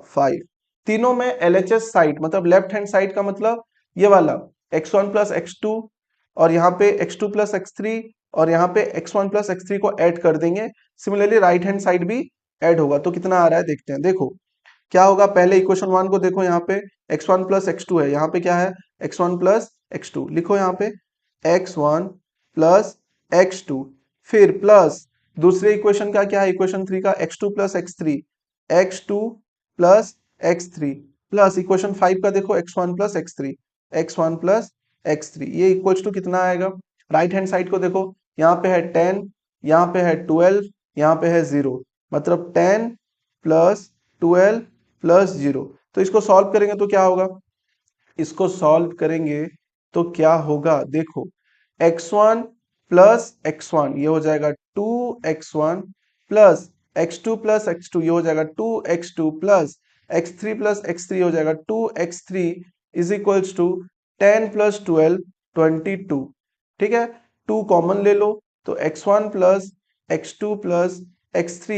S1: 5, तीनों में एलएचएस साइड मतलब लेफ्ट हैंड साइड का मतलब ये वाला x1 प्लस x2, और यहाँ पे x2 प्लस x3, और यहाँ पे x1 प्लस x3 को ऐड कर देंगे। सिमिलरली राइट हैंड साइड भी ऐड होगा। तो कितना आ रहा है देखते हैं। देखो क्या होगा, पहले इक्वेशन 1 को देखो, यहाँ पे x1 प्लस x2 है, यहाँ पे क्या है x1 प्लस x2, लिखो यहाँ पे x1 प्लस x2, फिर प्लस दूसरे इक्वेशन का क्या है, इक्वेशन 3 का x2 plus x3, x2 plus x3, plus equation 5 का देखो x1 plus x3, x1 plus x3, ये इक्वल्स टू कितना आएगा। राइट हैंड साइड को देखो, यहाँ पे है 10, यहाँ पे है 12, यहाँ पे है 0, मतलब 10 प्लस 12 प्लस 0। तो इसको सॉल्व करेंगे तो क्या होगा, इसको सॉल्व करेंगे तो क्या होगा, देखो x1 प्लस x1 ये हो जाएगा 2x1 प्लस x2 ये हो जाएगा 2x2 प्लस x3 हो जाएगा 2x3 is equals to 10 plus 12 22। ठीक है, 2 कॉमन ले लो तो x1 plus x2 plus x3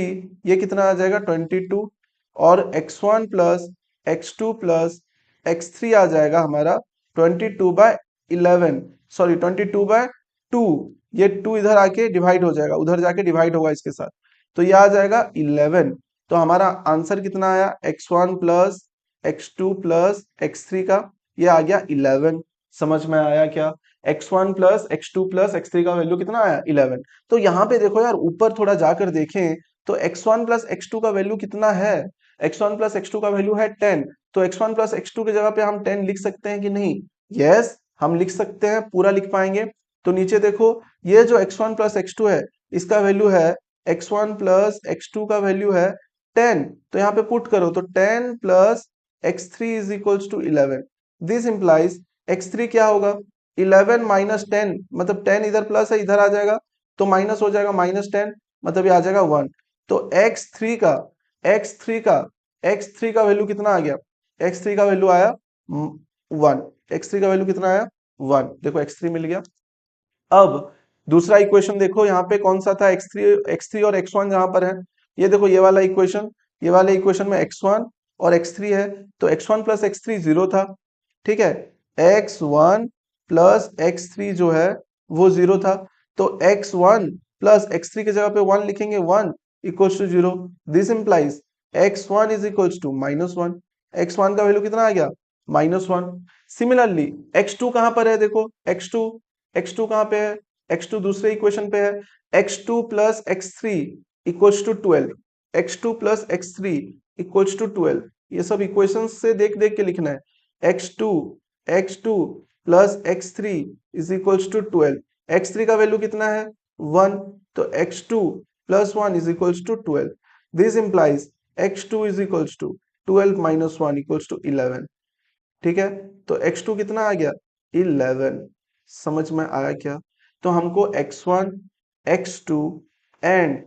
S1: ये कितना आ जाएगा 22, और x1 plus x2 plus x3 आ जाएगा हमारा 22/11, सॉरी 22/2। ये 2 इधर आके डिवाइड हो जाएगा, उधर जाके डिवाइड होगा इसके साथ, तो ये आ जाएगा 11। तो हमारा आंसर कितना आया, x1 plus x2 plus x3 का ये आ गया 11। समझ में आया क्या, x1 plus x2 plus x3 का वैल्यू कितना आया 11। तो यहाँ पे देखो यार ऊपर थोड़ा जाकर देखें तो x1 प्लस x2 का वैल्यू कितना है, x1 प्लस x2 का वैल्यू है 10। तो x1 प्लस x2 की जगह पे हम 10 लिख सकते हैं कि नहीं, यस हम लिख सकते हैं, पूरा लिख पाएंगे। तो नीचे देखो ये जो x1 प्लस x2 है इसका वैल्यू है, x1 प्लस x2 का वैल्यू है 10, तो यहाँ पे पुट करो तो 10 plus x3 is equals to 11। This implies x3 क्या होगा 11 माइनस 10, मतलब 10 इधर प्लस है इधर आ जाएगा तो माइनस हो जाएगा -10, मतलब ये आ जाएगा 1। तो x3 का x3 का वैल्यू कितना आ गया, x3 का वैल्यू आया 1, x3 का वैल्यू कितना आया 1, देखो x3 मिल गया। अब दूसरा इक्वेशन देखो, यहाँ पे कौन सा था x3 और x1 जहां पर है, ये देखो ये वाला इक्वेशन, ये वाले इक्वेशन में x1 और x3 है, तो x1 प्लस x3 0 था, ठीक है, x1 प्लस x3 जो है वो 0 था, तो x1 प्लस x3 की जगह पे 1 लिखेंगे, 1 equals to 0। This implies x1 is equals to -1, x1 का वैल्यू कितना आ गया -1। सिमिलरली x2 कहां पर है, देखो x2 कहां पे है, x2 दूसरे इक्वेशन पे है, x2 plus x3 equals to 12, x2 plus x3 equals to 12। ये सब इक्वेशन से देख देख के लिखना है। x2 x2 plus x3 is equals to 12। x3 का वैल्यू कितना है 1, तो x2 plus 1 is equals to 12। This implies x2 is equals to 12 minus 1 equals to 11। ठीक है, तो x2 कितना आ गया 11। समझ में आया क्या? तो हमको x1 x2 एंड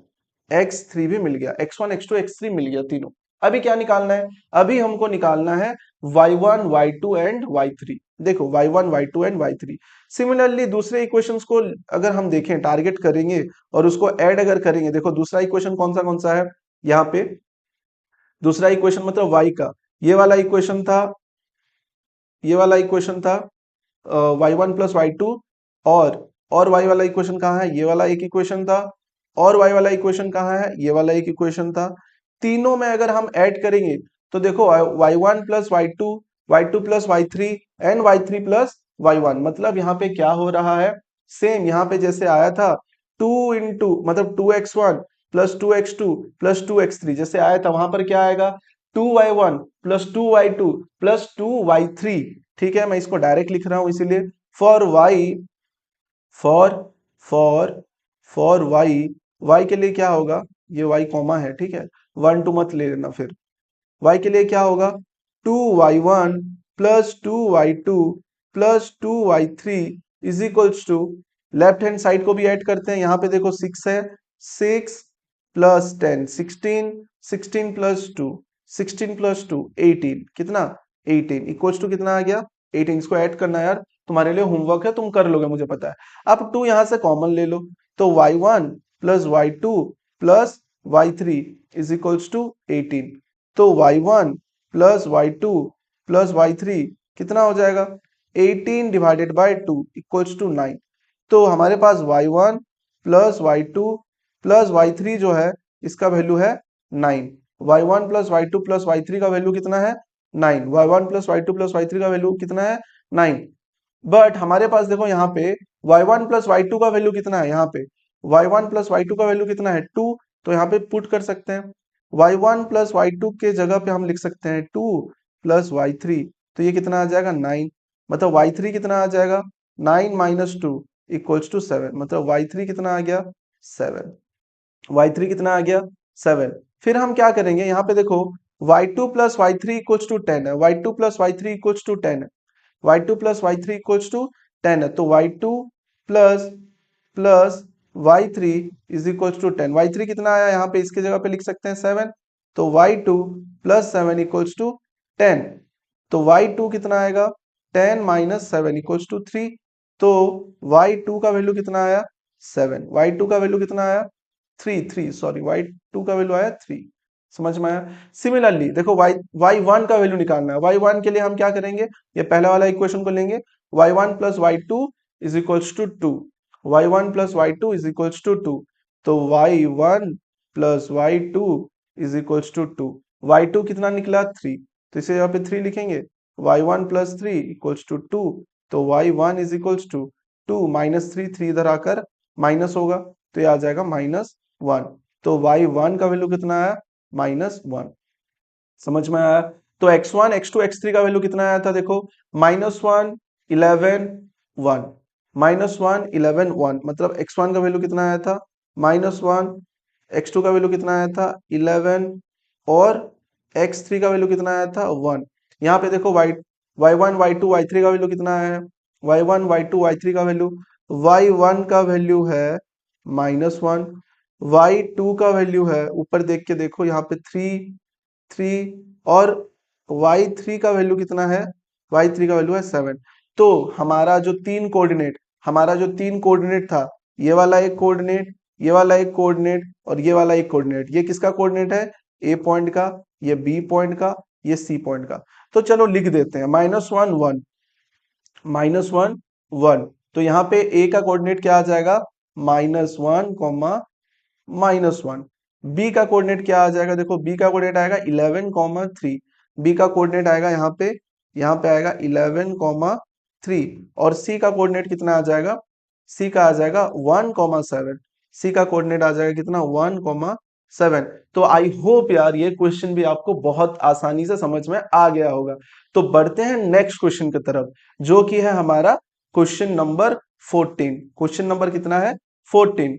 S1: x3 भी मिल गया, x1 x2 x3 मिल गया तीनों। अभी क्या निकालना है? अभी हमको निकालना है y1 y2 एंड y3। देखो y1 y2 and y3। Similarly दूसरे इक्वेशंस को अगर हम देखें, टारगेट करेंगे और उसको ऐड अगर करेंगे, देखो दूसरा इक्वेशन कौन सा है यहाँ पे। दूसरा इक्वेशन मतलब y का, ये वाला इक्वेशन था, ये वाला इक्वेशन था y1 प्लस वाई टू। और y वाला इक्वेशन कहाँ है? ये वाला एक इक्वेशन था। और y वाला इक्वेशन कहाँ है? ये वाला एक इक्वेशन था। तीनों में अगर हम ऐड करेंगे तो देखो y1 plus y two plus y three and y3 plus y1, मतलब यहाँ पे क्या हो रहा है, सेम यहाँ पे जैसे आया था 2 इंटू मतलब 2x1 plus 2x2 plus 2x3 जैसे आया था, वहां पर क्या आएगा 2y1 plus 2y2 plus 2y3। ठीक है, मैं इसको डायरेक्ट लिख रहा हूं इसीलिए for y, for for for y, y के लिए क्या होगा, ये वाई कॉमा है, ठीक है, 1 2 मत ले लेना फिर। वाई के लिए क्या होगा 2y1 plus 2y2 plus 2y3 is equals to, left hand side को भी ऐड करते हैं, यहाँ पे देखो 6 है, 6 प्लस 10 16, 16 प्लस 2 16 प्लस 2 18, कितना 18 इक्वल्स टू कितना आ गया 18। इसको ऐड करना यार, तुम्हारे लिए होमवर्क है, तुम कर लोगे मुझे पता है। अब 2 यहां से कॉमन ले लो, तो y1 plus y2 plus y3 is equals to 18। तो y1 plus y2 plus y3 कितना हो जाएगा 18 डिवाइडेड बाय 2 इक्वल्स टू 9। तो हमारे पास y1 plus y2 plus y3 जो है इसका वैल्यू है 9। y1 plus y2 plus y3 का वैल्यू कितना है 9। y1 plus y2 plus y3 का वैल्यू कितना है 9। बट हमारे पास देखो यहाँ पे y1 प्लस y2 का वैल्यू कितना है, यहाँ पे y1 प्लस y2 का वैल्यू कितना है 2। तो यहाँ पे पुट कर सकते हैं, y1 प्लस y2 के जगह पे हम लिख सकते हैं 2 प्लस y3। तो ये कितना आ जाएगा 9, मतलब y3 कितना आ जाएगा 9 माइनस 2 इक्वल्स टू 7, मतलब y3 कितना आ गया 7। y3 कितना आ गया 7। फिर हम क्या करेंगे, यहाँ पे देखो y2 plus y three equals to 10 है, y2 plus y three equals to 10 है, y2 plus y three equals to 10 है, तो y2 plus plus y3 is equals to 10। y3 कितना आया, यहाँ पे इसके जगह पे लिख सकते हैं 7, तो y2 प्लस 7 इक्वल्स टू 10। तो y2 कितना आएगा 10 माइनस 7 इक्वल्स टू 3। तो y2 का वैल्यू कितना आया 7, y2 का वैल्यू कितना आया 3 सॉरी y2 का वैल्यू आया 3। समझ में आया? सिमिलरली देखो y1 का वैल्यू निकालना है, y1 के लिए हम क्या करेंगे, ये पहला वाला इक्वेशन को लेंगे, y1 plus y2 is equals to 2, y1 plus y2 is equals to 2। तो y1 plus y2 is equals to 2, y2 कितना निकला 3, तो इसे यहाँ पे 3 लिखेंगे, y1 प्लस 3 इक्वल्स टू 2। तो y1 is equals to 2 minus 3, 3 इधर आकर माइनस होगा, तो ये आ जाएगा -1। तो y1 का वैल्यू कितना आया -1। समझ में आया? तो x1 x2 x3 का वैल्यू कितना आया था, देखो -1 11 1, -1 11 1, मतलब x1 का वैल्यू कितना आया था -1, x2 का वैल्यू कितना आया था 11 और x3 का वैल्यू कितना आया था 1। यहाँ पे देखो y1 y2 y3 का वैल्यू कितना आया है, y1 y2 y3 का वैल्यू, y1 का वैल्यू है -1, y2 का वैल्यू है, ऊपर देख के देखो यहाँ पे 3 और y3 का वैल्यू कितना है, y3 का वैल्यू है 7। तो हमारा जो तीन कोऑर्डिनेट था, ये वाला एक कोऑर्डिनेट, ये वाला एक कोऑर्डिनेट और ये वाला एक कोऑर्डिनेट, ये किसका कोऑर्डिनेट है ए पॉइंट का, ये बी पॉइंट का, ये सी पॉइंट का। तो चलो लिख देते हैं -1 1 -1 1। तो यहाँ पे ए का कोऑर्डिनेट क्या आ जाएगा -1 कॉमा -1। बी का कोऑर्डिनेट क्या आ जाएगा, देखो बी का कोऑर्डिनेट आएगा 11 3, बी का कोऑर्डिनेट आएगा यहाँ पे आएगा 11 3। और सी का कोऑर्डिनेट कितना आ जाएगा, सी का आ जाएगा 1 7, सी का कोऑर्डिनेट आ जाएगा कितना 1 7। तो आई होप यार ये क्वेश्चन भी आपको बहुत आसानी से समझ में आ गया होगा। तो बढ़ते हैं नेक्स्ट क्वेश्चन की तरफ, जो कि है हमारा क्वेश्चन नंबर 14। क्वेश्चन नंबर कितना है? 14।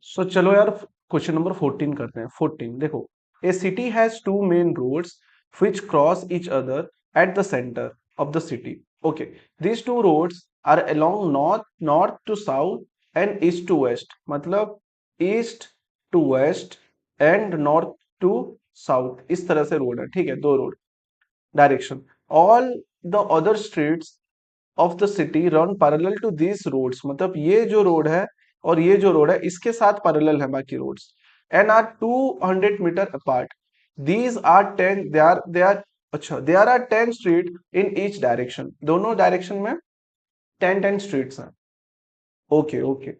S1: सो चलो यार क्वेश्चन नंबर 14 करते हैं। 14 देखो, a city has two main roads which cross each other at the center of the city. Okay, these two roads are along north to south and east to west, मतलब east to west and north to south, इस तरह से road है। ठीक है, दो road direction. All the other streets of the city run parallel to this roads, मतलब ये जो रोड है और ये जो रोड है इसके साथ पैरेलल है बाकी roads, and are 200 metre apart. These are 10 they are अच्छा, there are 10 street in each direction, दोनों डायरेक्शन में 10 स्ट्रीट्स हैं। ओके ओके,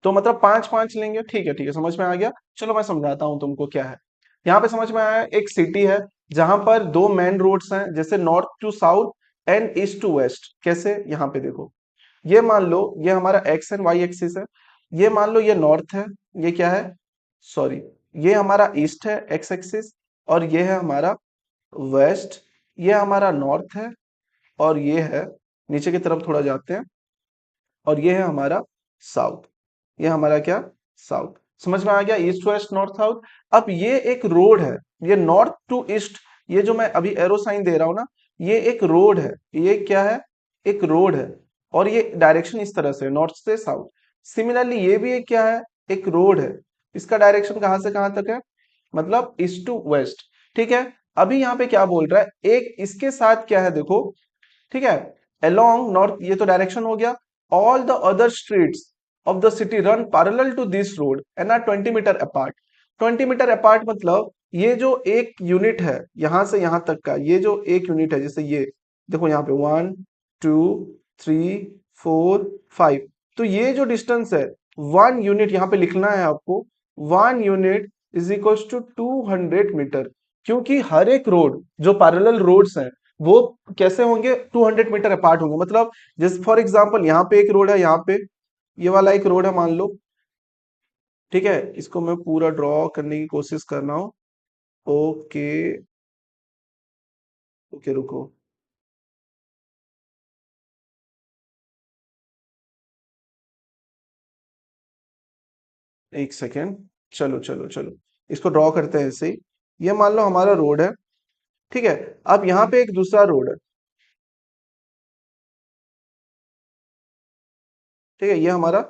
S1: तो मतलब पांच पांच लेंगे। ठीक है ठीक है, समझ में आ गया। चलो मैं समझाता हूं तुमको क्या है। यहाँ पे समझ में आया, एक सिटी है जहां पर दो मेन रोड्स हैं, जैसे north to south and east to west. कैसे? यहाँ पे देखो, ये मान लो ये हमारा एक्स एंड वाई एक्सिस है, ये मान लो ये नॉर्थ है, ये क्या है, सॉरी, ये हमारा ईस्ट है एक्स एक्सिस, और ये है हमारा वेस्ट। ये हमारा नॉर्थ है और ये है, नीचे की तरफ थोड़ा जाते हैं, और ये है हमारा साउथ। ये हमारा क्या, साउथ। समझ में आ गया, ईस्ट वेस्ट नॉर्थ साउथ। अब ये एक रोड है, ये नॉर्थ टू ईस्ट, ये जो मैं अभी एरो साइन दे रहा हूं ना, ये एक रोड है। ये क्या है, एक रोड है, और ये डायरेक्शन इस तरह से नॉर्थ से साउथ। सिमिलरली ये भी एक क्या है, एक रोड है, इसका डायरेक्शन कहां से कहां तक है, मतलब ईस्ट टू वेस्ट। ठीक है, अभी यहाँ पे क्या बोल रहा है, एक इसके साथ क्या है देखो, ठीक है, along नॉर्थ, ये तो डायरेक्शन हो गया। All the other streets of the city run parallel to this road and are 20 metre apart. 20 metre apart मतलब ये जो एक यूनिट है यहां से यहां तक का, ये जो एक यूनिट है, जैसे ये देखो यहाँ पे 1 2 3 4 5, तो ये जो डिस्टेंस है 1 यूनिट यहाँ पे लिखना है आपको। 1 unit is equal to 200 metre, क्योंकि हर एक रोड जो पैरेलल रोड्स हैं वो कैसे होंगे, 200 मीटर अपार्ट होंगे। मतलब जैसे फॉर एग्जांपल यहाँ पे एक रोड है, यहाँ पे ये वाला एक रोड है मान लो। ठीक है, इसको मैं पूरा ड्रॉ करने की कोशिश कर रहा हूँ। ओके ओके, रुको, एक सेकेंड। चलो चलो चलो, इसको ड्रॉ करते हैं ऐसे ही। ये मान लो हमारा रोड है, ठीक है। अब यहाँ पे एक दूसरा रोड है, ठीक है, ये हमारा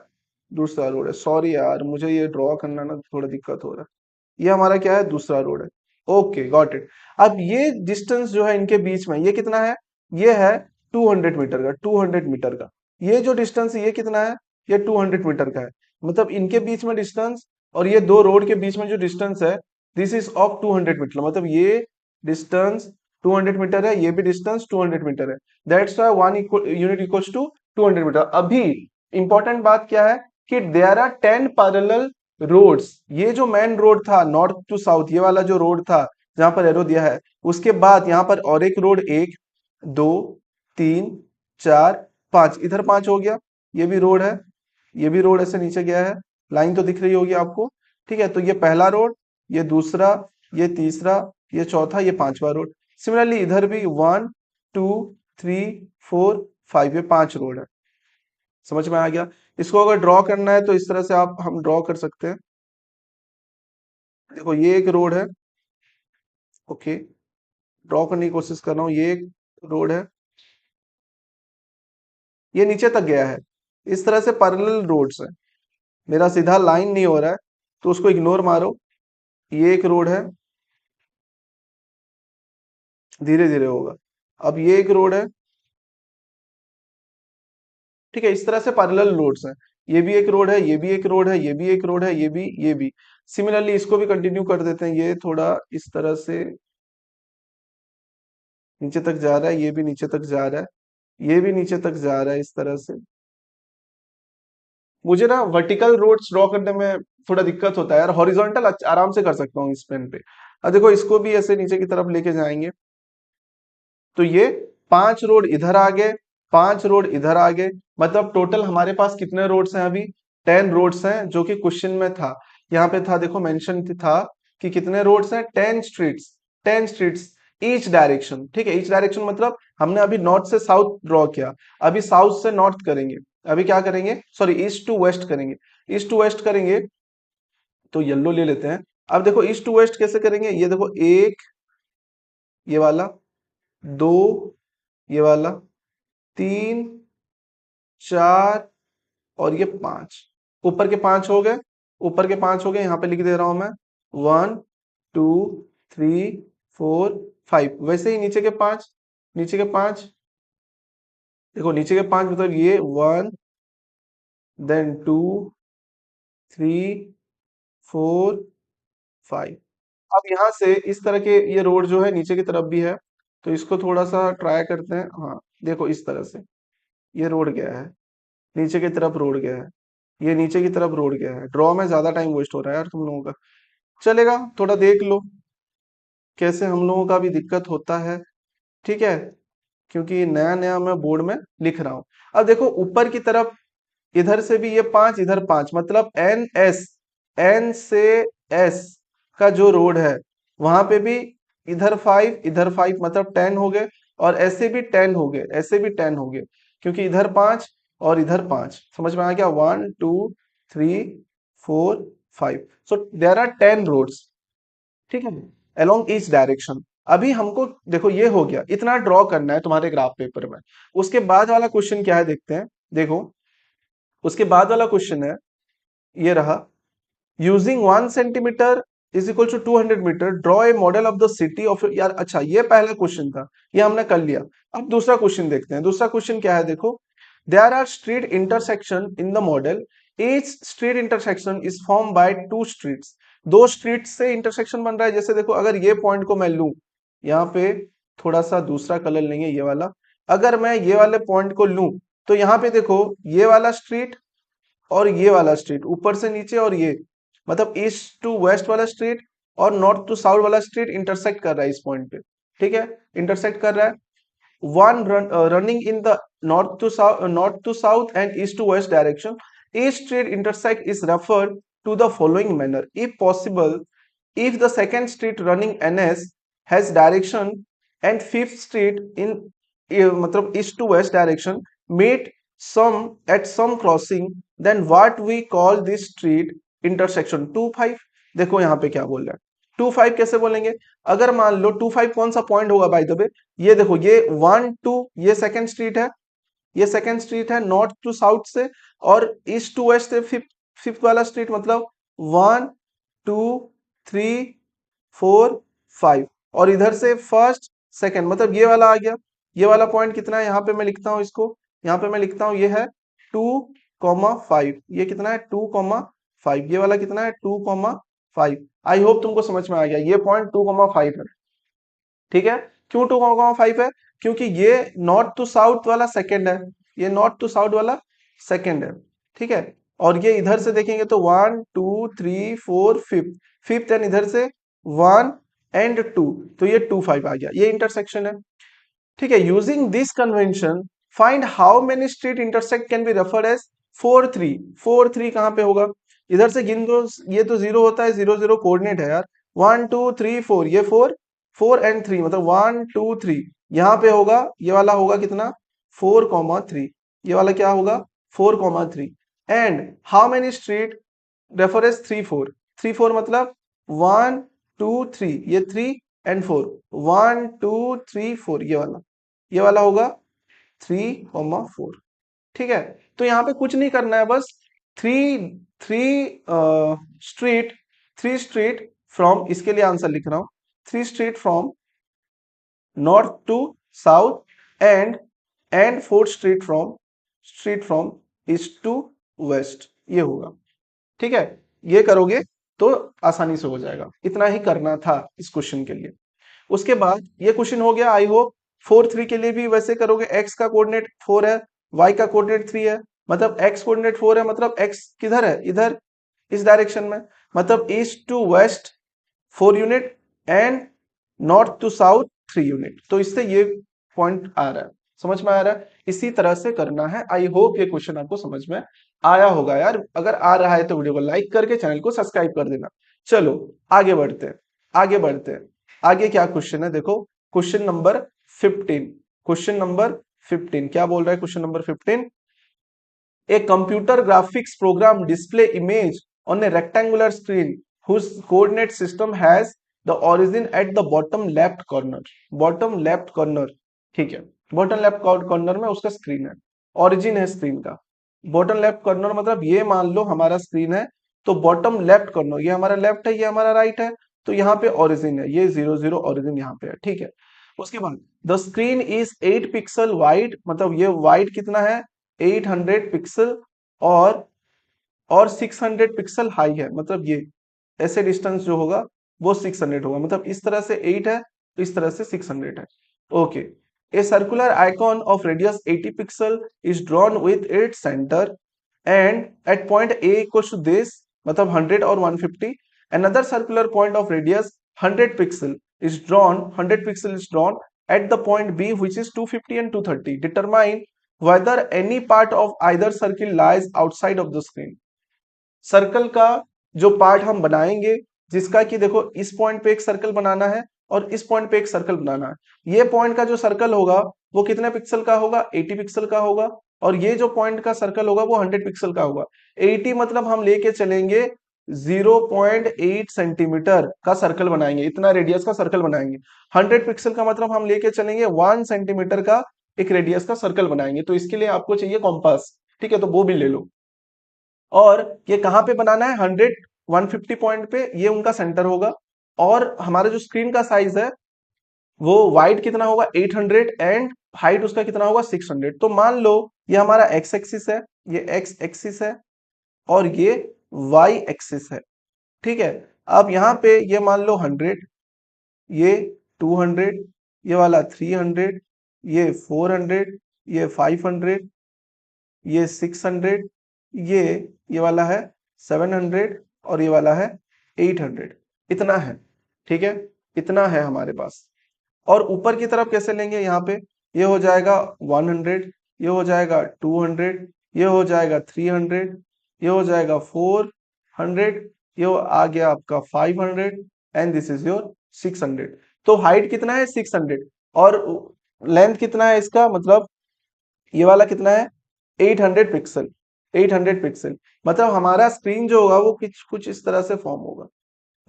S1: दूसरा रोड है। सॉरी यार, मुझे ये ड्रॉ करना ना थोड़ा दिक्कत हो रहा है। ये हमारा क्या है, दूसरा रोड है। Okay got it. अब ये डिस्टेंस जो है इनके बीच में, ये कितना है, ये है 200 मीटर का, 200 मीटर का। ये जो डिस्टेंस है ये कितना है, ये 200 मीटर का है। मतलब इनके बीच में डिस्टेंस और ये दो रोड के बीच में जो डिस्टेंस है, दिस इज ऑफ 200 मीटर। मतलब ये डिस्टेंस 200 मीटर है, ये भी डिस्टेंस 200 मीटर है। That's why one unit equals to 200 metre. अभी इंपॉर्टेंट बात क्या है कि देयर आर 10 पैरेलल रोड्स। ये जो मेन रोड था नॉर्थ टू साउथ, ये वाला जो रोड था जहां पर एरो दिया है, उसके बाद यहाँ पर और एक रोड, एक दो तीन चार पांच, इधर पांच हो गया। ये भी रोड है, ये भी रोड ऐसे नीचे गया है, लाइन तो दिख रही होगी आपको। ठीक है, तो ये पहला रोड, ये दूसरा, ये तीसरा, ये चौथा, ये पांचवा रोड। सिमिलरली इधर भी 1 2 3 4 5, ये पांच रोड है। समझ में आ गया। इसको अगर ड्रॉ करना है तो इस तरह से आप हम ड्रॉ कर सकते हैं। देखो ये एक रोड है, ओके, ड्रॉ करने की कोशिश कर रहा हूँ, ये एक रोड है, ये नीचे तक गया है। इस तरह से पैरेलल रोड्स है, मेरा सीधा लाइन नहीं हो रहा है, तो उसको इग्नोर मारो। ये एक रोड है, धीरे धीरे होगा। अब ये एक रोड है, ठीक है, इस तरह से पैरेलल रोड्स हैं। ये भी एक रोड है, ये भी एक रोड है, ये भी एक रोड है, ये भी, ये भी। सिमिलरली इसको भी कंटिन्यू कर देते हैं, ये थोड़ा इस तरह से नीचे तक जा रहा है, ये भी नीचे तक जा रहा है, ये भी नीचे तक जा रहा है इस तरह से। मुझे ना वर्टिकल रोड्स ड्रॉ करने में थोड़ा दिक्कत होता है यार, हॉरिजॉन्टल आराम से कर सकता हूँ इस पेन पे। अब देखो इसको भी ऐसे नीचे की तरफ लेके जाएंगे, तो ये 5 रोड इधर आ गए, 5 रोड इधर आ गए। मतलब टोटल हमारे पास कितने रोड्स हैं अभी, 10 रोड्स हैं, जो कि क्वेश्चन में था। यहाँ पे था, देखो मेंशन था कि कितने रोड्स हैं, 10 स्ट्रीट्स, 10 स्ट्रीट्स ईच डायरेक्शन। ठीक है, ईच डायरेक्शन मतलब हमने अभी नॉर्थ से साउथ ड्रॉ किया, अभी साउथ से नॉर्थ करेंगे, अभी क्या करेंगे, सॉरी ईस्ट टू वेस्ट करेंगे, ईस्ट टू वेस्ट करेंगे तो येलो ले लेते हैं। अब देखो ईस्ट टू वेस्ट कैसे करेंगे, ये देखो एक, ये वाला, दो, ये वाला, तीन, चार, और ये पांच, ऊपर के पांच हो गए, ऊपर के पांच हो गए, यहाँ पे लिख दे रहा हूं मैं, 1 2 3 4 5। वैसे ही नीचे के पांच, नीचे के पांच, देखो नीचे के पांच मतलब ये 1 then 2 3 4 5। अब यहाँ से इस तरह के ये रोड जो है नीचे की तरफ भी है, तो इसको थोड़ा सा ट्राई करते हैं। हाँ देखो इस तरह से ये रोड गया है, नीचे की तरफ रोड गया है, ये नीचे की तरफ रोड गया है। ड्रॉ में ज्यादा टाइम वेस्ट हो रहा है यार तुम लोगों का, चलेगा थोड़ा देख लो कैसे हम लोगों का भी दिक्कत होता है। ठीक है, क्योंकि नया नया मैं बोर्ड में लिख रहा हूँ। अब देखो ऊपर की तरफ इधर से भी ये पांच, इधर पांच, मतलब एन एस, एन से एस का जो रोड है वहां पे भी इधर 5 इधर 5 मतलब 10 हो गए, और ऐसे भी 10 हो गए, ऐसे भी 10 हो गए, क्योंकि इधर पांच और इधर पांच। समझ में आ गया, 1 2 3 4 5, सो देयर आर 10 रोड्स। ठीक है, अलोंग ईच डायरेक्शन। अभी हमको देखो ये हो गया, इतना ड्रॉ करना है तुम्हारे ग्राफ पेपर में। उसके बाद वाला क्वेश्चन क्या है देखते हैं, देखो उसके बाद वाला क्वेश्चन है, ये रहा, using 1 centimetre is equal to 200 metre draw a model of the city of, यार अच्छा ये पहला क्वेश्चन था, ये हमने कर लिया। अब दूसरा क्वेश्चन देखते हैं, दूसरा क्वेश्चन क्या है, देखो there are street intersection in the model, each street intersection is form by 2 streets. दो स्ट्रीट से इंटरसेक्शन बन रहा है। जैसे देखो अगर ये पॉइंट को मैं लूं, यहाँ पे थोड़ा सा दूसरा कलर लेंगे, ये वाला, अगर मैं ये वाले पॉइंट को लूं तो यहाँ पे देखो ये वाला स्ट्रीट और ये वाला स्ट्रीट, ऊपर से नीचे, और ये मतलब ईस्ट टू वेस्ट वाला स्ट्रीट और नॉर्थ टू साउथ वाला स्ट्रीट इंटरसेक्ट कर रहा है इस पॉइंट पे। ठीक है, इंटरसेक्ट कर रहा है, one running in the north to south and east to west direction. Each street intersect is referred to the following manner if possible, if the second street running ns has direction and fifth street in मतलब east to west direction meet some at some crossing, then what we call this street intersection 2 5। देखो यहाँ पे क्या बोल रहा है, 2 5 कैसे बोलेंगे, अगर मान लो 2 5 कौन सा पॉइंट होगा बाय द वे, ये देखो ये 1 2, ये सेकंड स्ट्रीट है, ये सेकंड स्ट्रीट है नॉर्थ टू साउथ से, और ईस्ट टू वेस्ट से फिफ्थ, फिफ्थ वाला स्ट्रीट, मतलब 1 2 3 4 5, और इधर से फर्स्ट सेकंड मतलब ये वाला आ गया। ये वाला पॉइंट कितना है, यहाँ पे मैं लिखता हूँ इसको, यहाँ पे मैं लिखता हूँ ये है 2,5, ये कितना है 2,5, ये वाला कितना है 2,5। आई होप तुमको समझ में आ गया, ये पॉइंट 2,5 है। ठीक है, क्यों 2,5 है, क्योंकि ये नॉर्थ टू साउथ वाला सेकंड है, ये नॉर्थ टू साउथ वाला सेकंड है। ठीक है, और ये इधर से देखेंगे तो 1 2 3 4 फिफ्थ, फिफ्थ एंड इधर से 1 and 2, तो ये 2 5 आ गया, ये इंटरसेक्शन है। ठीक है, using this convention find how many street intersect can be referred as 4 3। 4 3 कहाँ पे होगा, इधर से गिन दो, ये तो जीरो होता है, 0 0 कोऑर्डिनेट है यार, 1 2 3 4, ये 4 4 and 3 मतलब 1 2 3, यहाँ पे होगा, ये वाला होगा कितना 4,3, ये वाला क्या होगा 4,3। And how many street refer as 3 4, 3 4 मतलब 1 2 3, ये 3 and 4, 1 2 3 4, ये वाला होगा 3,4। ठीक है, तो यहाँ पे कुछ नहीं करना है, बस three three street, 3 street from, इसके लिए आंसर लिख रहा हूं, 3 street from north to south and 4 street from east to west, ये होगा। ठीक है, ये करोगे तो आसानी से हो जाएगा, इतना ही करना था इस क्वेश्चन के लिए। उसके बाद ये क्वेश्चन हो गया, आई होप 4 3 के लिए भी वैसे करोगे, x का कोऑर्डिनेट 4 है, y का कोऑर्डिनेट 3 है, मतलब x कोऑर्डिनेट 4 है, मतलब x किधर है, इधर इस डायरेक्शन में, मतलब east to west 4 unit and north to south 3 unit, तो इससे ये पॉइंट आ रहा है, समझ में आ रहा है, इसी तरह से करना है। आई होप ये क्वेश्चन आपको समझ में आया होगा यार, अगर आ रहा है तो वीडियो को लाइक करके चैनल को सब्सक्राइब कर देना। चलो आगे बढ़ते हैं, आगे बढ़ते हैं। आगे क्या क्वेश्चन है देखो, क्वेश्चन नंबर 15। क्वेश्चन नंबर 15 क्या बोल रहा है, question number 15, a computer graphics program display image on a rectangular screen whose coordinate system has the origin at the bottom left corner, bottom left corner, ठीक है, bottom left corner में उसका screen है, origin है screen का। bottom left corner मतलब ये मान लो हमारा स्क्रीन है, तो bottom left corner ये हमारा लेफ्ट है, ये हमारा राइट है, तो यहाँ पे origin है, ये 0 0 origin यहाँ पे है, ठीक है। उसके बाद the screen is 8 pixel wide, मतलब ये वाइड कितना है, 800 पिक्सल, और 600 पिक्सल हाई है, मतलब ये ऐसे डिस्टेंस जो होगा वो 600 होगा, मतलब इस तरह से 8 है, इस तरह से 600 है। Okay, a circular icon of radius 80 pixel is drawn with its centre and at point A equals to this, मतलब 100 और 150, another circular point of radius 100 pixel is drawn, 100 pixel is drawn at the point B which is 250 and 230. Determine whether any part of either circle lies outside of the screen. Circle का जो part हम बनाएंगे, जिसका कि देखो इस point पे एक सर्कल बनाना है और इस पॉइंट पे एक सर्कल बनाना है, ये पॉइंट का जो सर्कल होगा वो कितने पिक्सल का होगा, 80 पिक्सल का होगा, और ये जो पॉइंट का सर्कल होगा वो 100 पिक्सल का होगा। 80 मतलब हम लेके चलेंगे 0.8 सेंटीमीटर का सर्कल बनाएंगे, इतना रेडियस का सर्कल बनाएंगे। 100 पिक्सल का मतलब हम लेके चलेंगे 1 सेंटीमीटर का एक रेडियस का सर्कल बनाएंगे, तो इसके लिए आपको चाहिए कॉम्पास, ठीक है, तो वो भी ले लो। और ये कहां पे बनाना है, 100 150 पॉइंट पे, ये उनका सेंटर होगा। और हमारा जो स्क्रीन का साइज है वो वाइड कितना होगा 800 एंड हाइट उसका कितना होगा 600। तो मान लो ये हमारा एक्स एक्सिस है, ये एक्स एक्सिस है, और ये वाई एक्सिस है, ठीक है। अब यहाँ पे ये मान लो 100, ये 200, ये वाला 300, ये 400, ये 500, ये 600, ये वाला है 700, और ये वाला है 800, इतना है, ठीक है, इतना है हमारे पास। और ऊपर की तरफ कैसे लेंगे, यहाँ पे ये हो जाएगा 100, ये हो जाएगा 200, ये हो जाएगा 300, ये हो जाएगा 400, ये आ गया आपका 500 एंड दिस इज योर 600। तो हाइट कितना है 600, और लेंथ कितना है इसका, मतलब ये वाला कितना है 800 पिक्सल, 800 पिक्सल, मतलब हमारा स्क्रीन जो होगा वो कुछ कुछ इस तरह से फॉर्म होगा,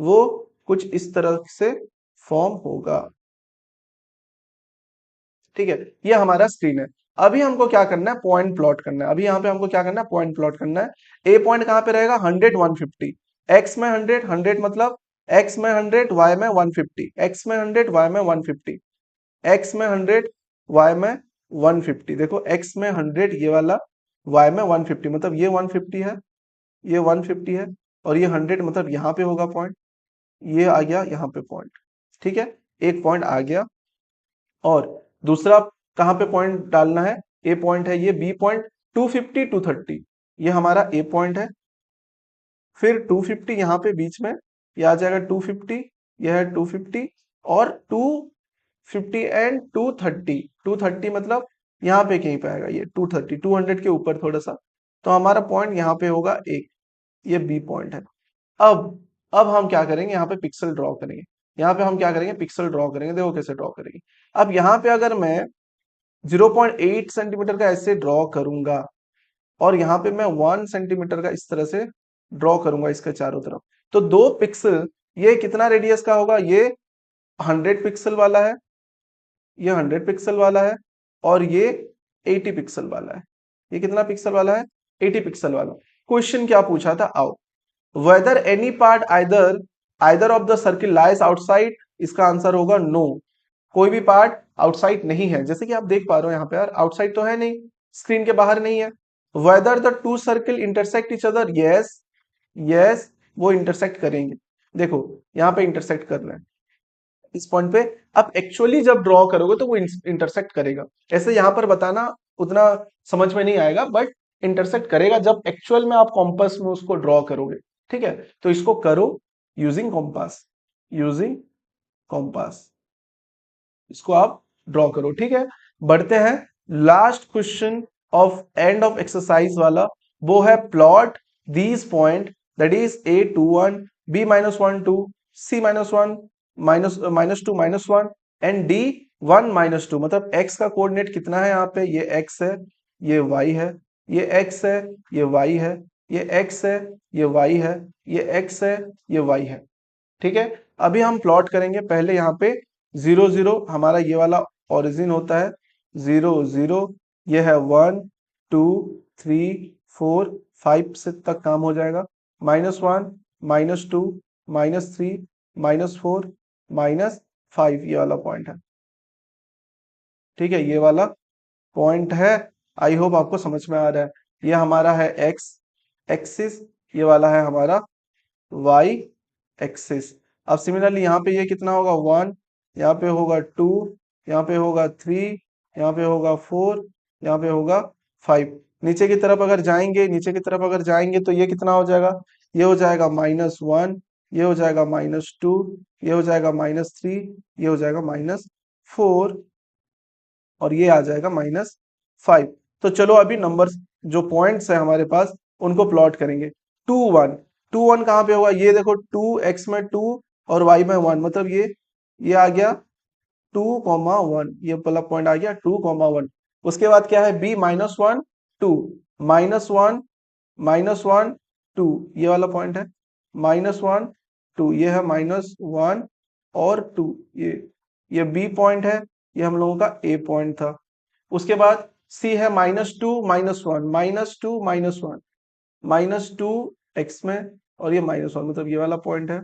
S1: वो कुछ इस तरह से फॉर्म होगा, ठीक है। ये हमारा स्क्रीन है। अभी हमको क्या करना है, पॉइंट प्लॉट करना है। अभी यहाँ पे हमको क्या करना है, पॉइंट प्लॉट करना है। ए पॉइंट कहाँ पे रहेगा, 100 150, एक्स में 100, 100 मतलब एक्स में 100 वाई में 150, एक्स में 100 वाई में 150, एक्स में 100 वाई में 150, देखो एक्स में 100 ये वाला, वाई में 150, मतलब ये 150 है, ये 150 है, और ये 100 मतलब यहाँ पे होगा पॉइंट, ये आ गया यहाँ पे पॉइंट, ठीक है, एक पॉइंट आ गया। और दूसरा कहाँ पे पॉइंट डालना है, ए पॉइंट है, ये बी पॉइंट 250 230, ये हमारा ए पॉइंट है। फिर 250 यहाँ पे बीच में, ये आ जाएगा 250, यह है 250, और 250 एंड 230, 230 मतलब यहाँ पे कहीं पे आएगा ये 230, 200 के ऊपर थोड़ा सा, तो हमारा पॉइंट यहाँ पे होगा एक, ये बी पॉइंट है। अब हम क्या करेंगे, यहाँ पे पिक्सल ड्रॉ करेंगे, यहाँ पे हम क्या करेंगे, पिक्सल ड्रॉ करेंगे, देखो कैसे ड्रॉ करेंगे। अब यहाँ पे अगर मैं 0.8 सेंटीमीटर का ऐसे ड्रॉ करूंगा, और यहाँ पे मैं 1 सेंटीमीटर का इस तरह से ड्रॉ करूंगा इसके चारों तरफ, तो 2 पिक्सल, ये कितना रेडियस का होगा, ये 100 पिक्सल वाला है, ये 100 पिक्सल वाला है, और ये 80 पिक्सल वाला है। ये कितना पिक्सल वाला है, 80 पिक्सल वाला। क्वेश्चन क्या पूछा था, आओ, whether any part either of the circle lies outside, इसका आंसर होगा नो, कोई भी पार्ट आउटसाइड नहीं है, जैसे कि आप देख पा रहे हो यहाँ पे यार, आउटसाइड तो है नहीं, स्क्रीन के बाहर नहीं है। Whether the two circle intersect each other, yes, yes वो इंटरसेक्ट करेंगे, देखो यहाँ पे इंटरसेक्ट कर रहे हैं इस पॉइंट पे। अब एक्चुअली जब ड्रॉ करोगे तो वो इंटरसेक्ट करेगा, ऐसे यहाँ पर बताना उतना समझ में नहीं आएगा, बट इंटरसेक्ट करेगा जब एक्चुअल में आप कॉम्पास में उसको ड्रॉ करोगे, ठीक है। तो इसको करो यूजिंग कॉम्पास, यूजिंग कॉम्पास, इसको आप ड्रॉ करो, ठीक है। बढ़ते हैं last question of end of exercise वाला, वो है plot these point that is A21, B-1 2, C-1 -2 -1 and D1 -2। मतलब x का कोऑर्डिनेट कितना है यहाँ पे, ये x है, ये y है, ये x है, ये y है, ये x है, ये y है, ये x है, ये y है। ठीक है, अभी हम प्लॉट करेंगे। पहले यहाँ पे 0 0 हमारा ये वाला ओरिजिन होता है, 0 0, ये है 1 2 3 4 5 से तक काम हो जाएगा, -1 -2 -3 -4 -5 ये वाला पॉइंट है। ठीक है, ये वाला पॉइंट है। आई होप आपको समझ में आ रहा है। ये हमारा है एक्स एक्सिस, ये वाला है हमारा वाई एक्सिस। अब सिमिलरली यहाँ पे ये कितना होगा, 1, यहाँ पे होगा 2, यहाँ पे होगा 3, यहाँ पे होगा 4, यहाँ पे होगा 5। नीचे की तरफ अगर जाएंगे, नीचे की तरफ अगर जाएंगे तो ये कितना हो जाएगा, ये हो जाएगा -1, ये हो जाएगा -2, ये हो जाएगा -3, ये हो जाएगा -4 और ये आ जाएगा -5। तो चलो अभी नंबर्स जो पॉइंट्स है हमारे पास उनको प्लॉट करेंगे। 2 1 कहाँ पे होगा, ये देखो 2 x में 2 और y में 1, मतलब ये आ गया 2,1, ये वाला पॉइंट आ गया 2,1। उसके बाद क्या है, b -1 2 -1 -1 2, ये वाला पॉइंट है, -1 2, ये है -1 और 2, ये बी पॉइंट है, ये हम लोगों का ए पॉइंट था। उसके बाद सी है -2 -1 -2 -1 -2 एक्स में और ये -1, मतलब ये वाला पॉइंट है,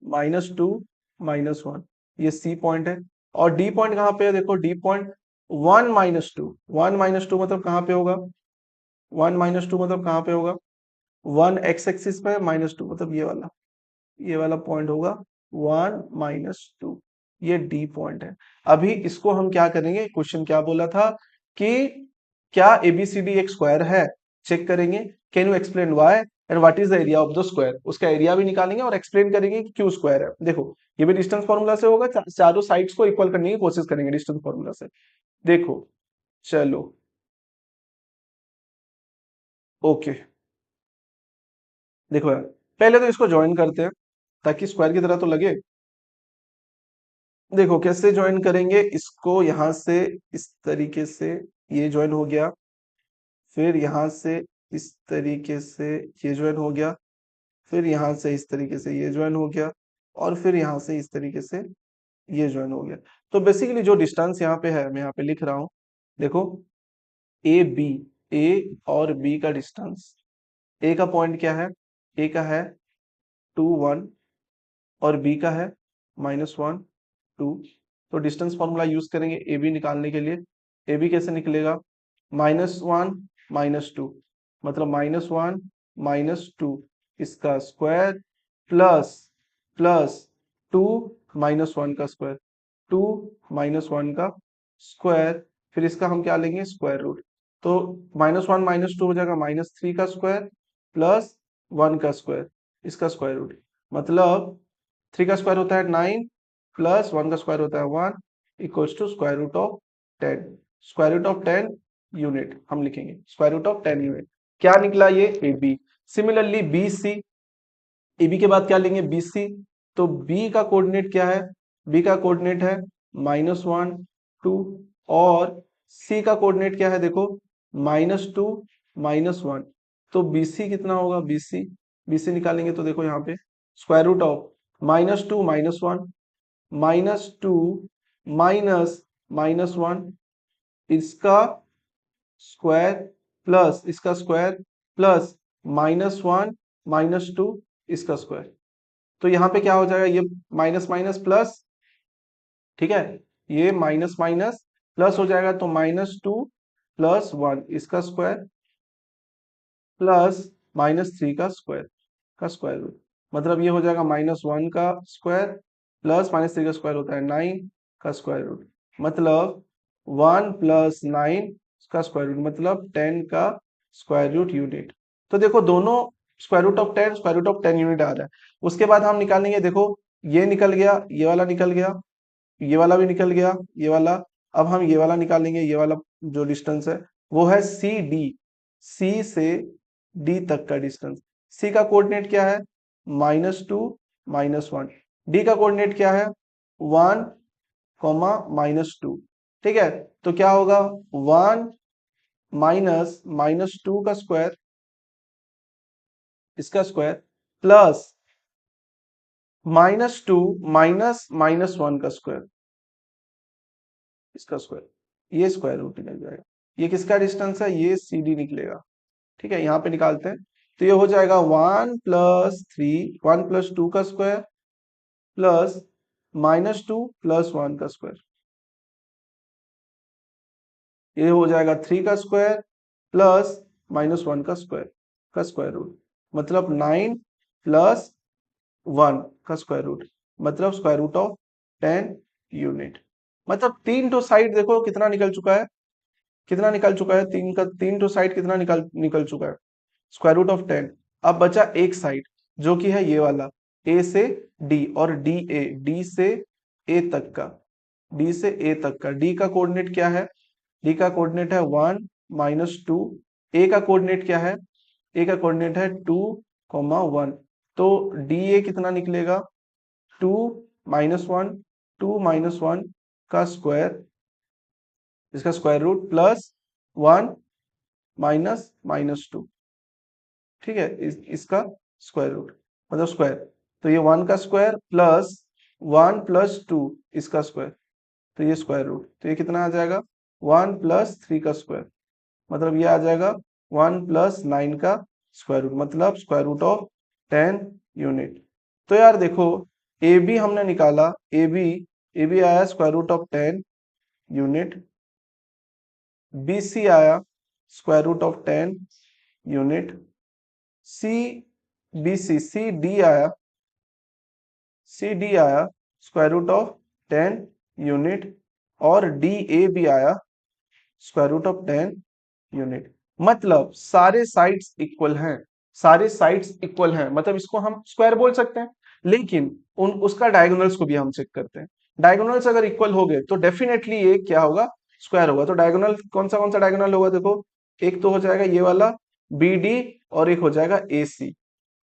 S1: -2 -1, ये सी पॉइंट है। और डी पॉइंट कहाँ पे है, देखो डी पॉइंट 1 -2 1 -2 मतलब कहाँ पे होगा, 1 -2 मतलब कहाँ पे होगा, 1 एक्स एक्सिस पे, -2 मतलब ये वाला पॉइंट होगा 1 -2, ये डी पॉइंट है। अभी इसको हम क्या करेंगे, क्वेश्चन क्या बोला था कि क्या एबीसीडी एक स्क्वायर है, चेक करेंगे। Can you explain why and what is the area of the square, उसका एरिया भी निकालेंगे और एक्सप्लेन करेंगे कि क्यों स्क्वायर है। देखो ये भी डिस्टेंस फॉर्मूला से होगा, चारों साइड्स को इक्वल करने की कोशिश करेंगे डिस्टेंस फॉर्मूला से। देखो चलो, ओके, देखो यार, पहले तो इसको ज्वाइन करते हैं ताकि स्क्वायर की तरह तो लगे। देखो कैसे ज्वाइन करेंगे इसको, यहां से इस तरीके से ये ज्वाइन हो गया, फिर यहां से इस तरीके से ये ज्वाइन हो गया, फिर यहां से इस तरीके से ये ज्वाइन हो गया, और फिर यहां से इस तरीके से ये ज्वाइन हो गया। तो बेसिकली जो डिस्टेंस यहाँ पे है मैं यहाँ पे लिख रहा हूँ, देखो ए बी, ए और बी का डिस्टेंस, ए का पॉइंट क्या है, ए का है 2 1 और बी का है -1 2। तो डिस्टेंस फॉर्मूला यूज करेंगे ए बी निकालने के लिए। ए बी कैसे निकलेगा, -1 -2, मतलब -1 -2 इसका स्क्वायर प्लस प्लस 2 -1 का स्क्वायर, 2 -1 का स्क्वायर, फिर इसका हम क्या लेंगे, स्क्वायर रूट। तो -1 -2 हो जाएगा -3 का स्क्वायर प्लस 1 का स्क्वायर, इसका स्क्वायर रूट। मतलब 3 का स्क्वायर होता है 9 प्लस 1 का स्क्वायर होता है 1 equals to square root of 10। Square root of 10 unit हम लिखेंगे, स्क्वायर रूट ऑफ 10 यूनिट। क्या निकला, ये A B. Similarly B C, A B के बाद क्या लेंगे, बी सी। तो बी का कोऑर्डिनेट क्या है, बी का कोऑर्डिनेट है -1 2, और सी का कोऑर्डिनेट क्या है, देखो -2 -1। तो बीसी कितना होगा, बीसी, बीसी निकालेंगे तो देखो यहाँ पे स्क्वायर रूट ऑफ -2 -1 -2 माइनस -1, इसका स्क्वायर प्लस इसका स्क्वायर प्लस -1 -2 इसका स्क्वायर। तो यहाँ पे क्या हो जाएगा, ये माइनस माइनस प्लस, ठीक है, ये माइनस माइनस प्लस हो जाएगा, तो -2 प्लस 1 इसका स्क्वायर प्लस -3 का स्क्वायर रूट। मतलब ये हो जाएगा -1 का स्क्वायर प्लस -3 का स्क्वायर होता है 9 का स्क्वायर रूट, मतलब 1 प्लस 9 का स्क्वायर रूट, मतलब 10 का स्क्वायर रूट यूनिट। तो देखो दोनों square root of 10 square root of 10 unit आ रहा है। उसके बाद हम निकालेंगे, देखो ये निकल गया, ये वाला निकल गया, ये वाला भी निकल गया, ये वाला। अब हम ये वाला निकालेंगे, ये वाला जो डिस्टेंस है वो है सी डी। सी से डी तक का डिस्टेंस। सी का कोऑर्डिनेट क्या है? -2 -1। डी का कोऑर्डिनेट क्या है? 1 -2। ठीक है, तो क्या होगा? 1 -2 का स्क्वायर, इसका स्क्वायर, प्लस -2 -1 का स्क्वायर, इसका स्क्वायर। ये स्क्वायर रूट निकल जाएगा। ये किसका डिस्टेंस है? ये सी डी निकलेगा। ठीक है, यहाँ पे निकालते हैं। तो ये हो जाएगा 1 + 2 का स्क्वायर प्लस -2 + 1 का स्क्वायर। ये हो जाएगा 3 का स्क्वायर प्लस -1 का स्क्वायर रूट, मतलब 9 + 1 का स्क्वायर रूट, मतलब स्क्वायर रूट ऑफ 10 यूनिट। मतलब तीन टू साइड देखो कितना निकल चुका है, कितना निकल चुका है, तीन टू साइड कितना निकल निकल चुका है? Square root of 10। अब बचा एक साइड जो कि है ये वाला, ए से डी और डी से ए तक का, डी से ए तक का। डी का कोऑर्डिनेट क्या है? डी का कोऑर्डिनेट है 1 -2। ए का कोऑर्डिनेट क्या है? ए का कोऑर्डिनेट है 2 1। तो डी ए कितना निकलेगा? 2 -1, 2 -1 का स्क्वायर, इसका स्क्वायर रूट प्लस 1 -2। ठीक है, इसका स्क्वायर रूट, मतलब स्क्वायर। तो ये 1 का स्क्वायर प्लस 1 + 2 इसका स्क्वायर, तो ये स्क्वायर रूट। तो ये कितना आ जाएगा? 1 + 3 का स्क्वायर, मतलब ये आ जाएगा 1 + 9 का स्क्वायर रूट, मतलब स्क्वायर रूट ऑफ 10 यूनिट। तो यार देखो, ए बी हमने निकाला, ए बी आया square root of 10 unit, B C आया square root of 10 unit, C B C D आया, सी डी आया स्क्वायर रूट ऑफ 10 यूनिट, और डी ए भी आया स्क्वायर रूट ऑफ 10 यूनिट। मतलब सारे साइड्स इक्वल हैं, सारे साइड्स इक्वल हैं, मतलब इसको हम स्क्वायर बोल सकते हैं। लेकिन उन उसका डायगोनल्स को भी हम चेक करते हैं। डायगोनल्स अगर इक्वल हो गए तो डेफिनेटली ये क्या होगा? स्क्वायर होगा। तो डायगोनल कौन सा डायगोनल होगा? देखो, एक तो हो जाएगा ये वाला बी डी, और एक हो जाएगा ए सी।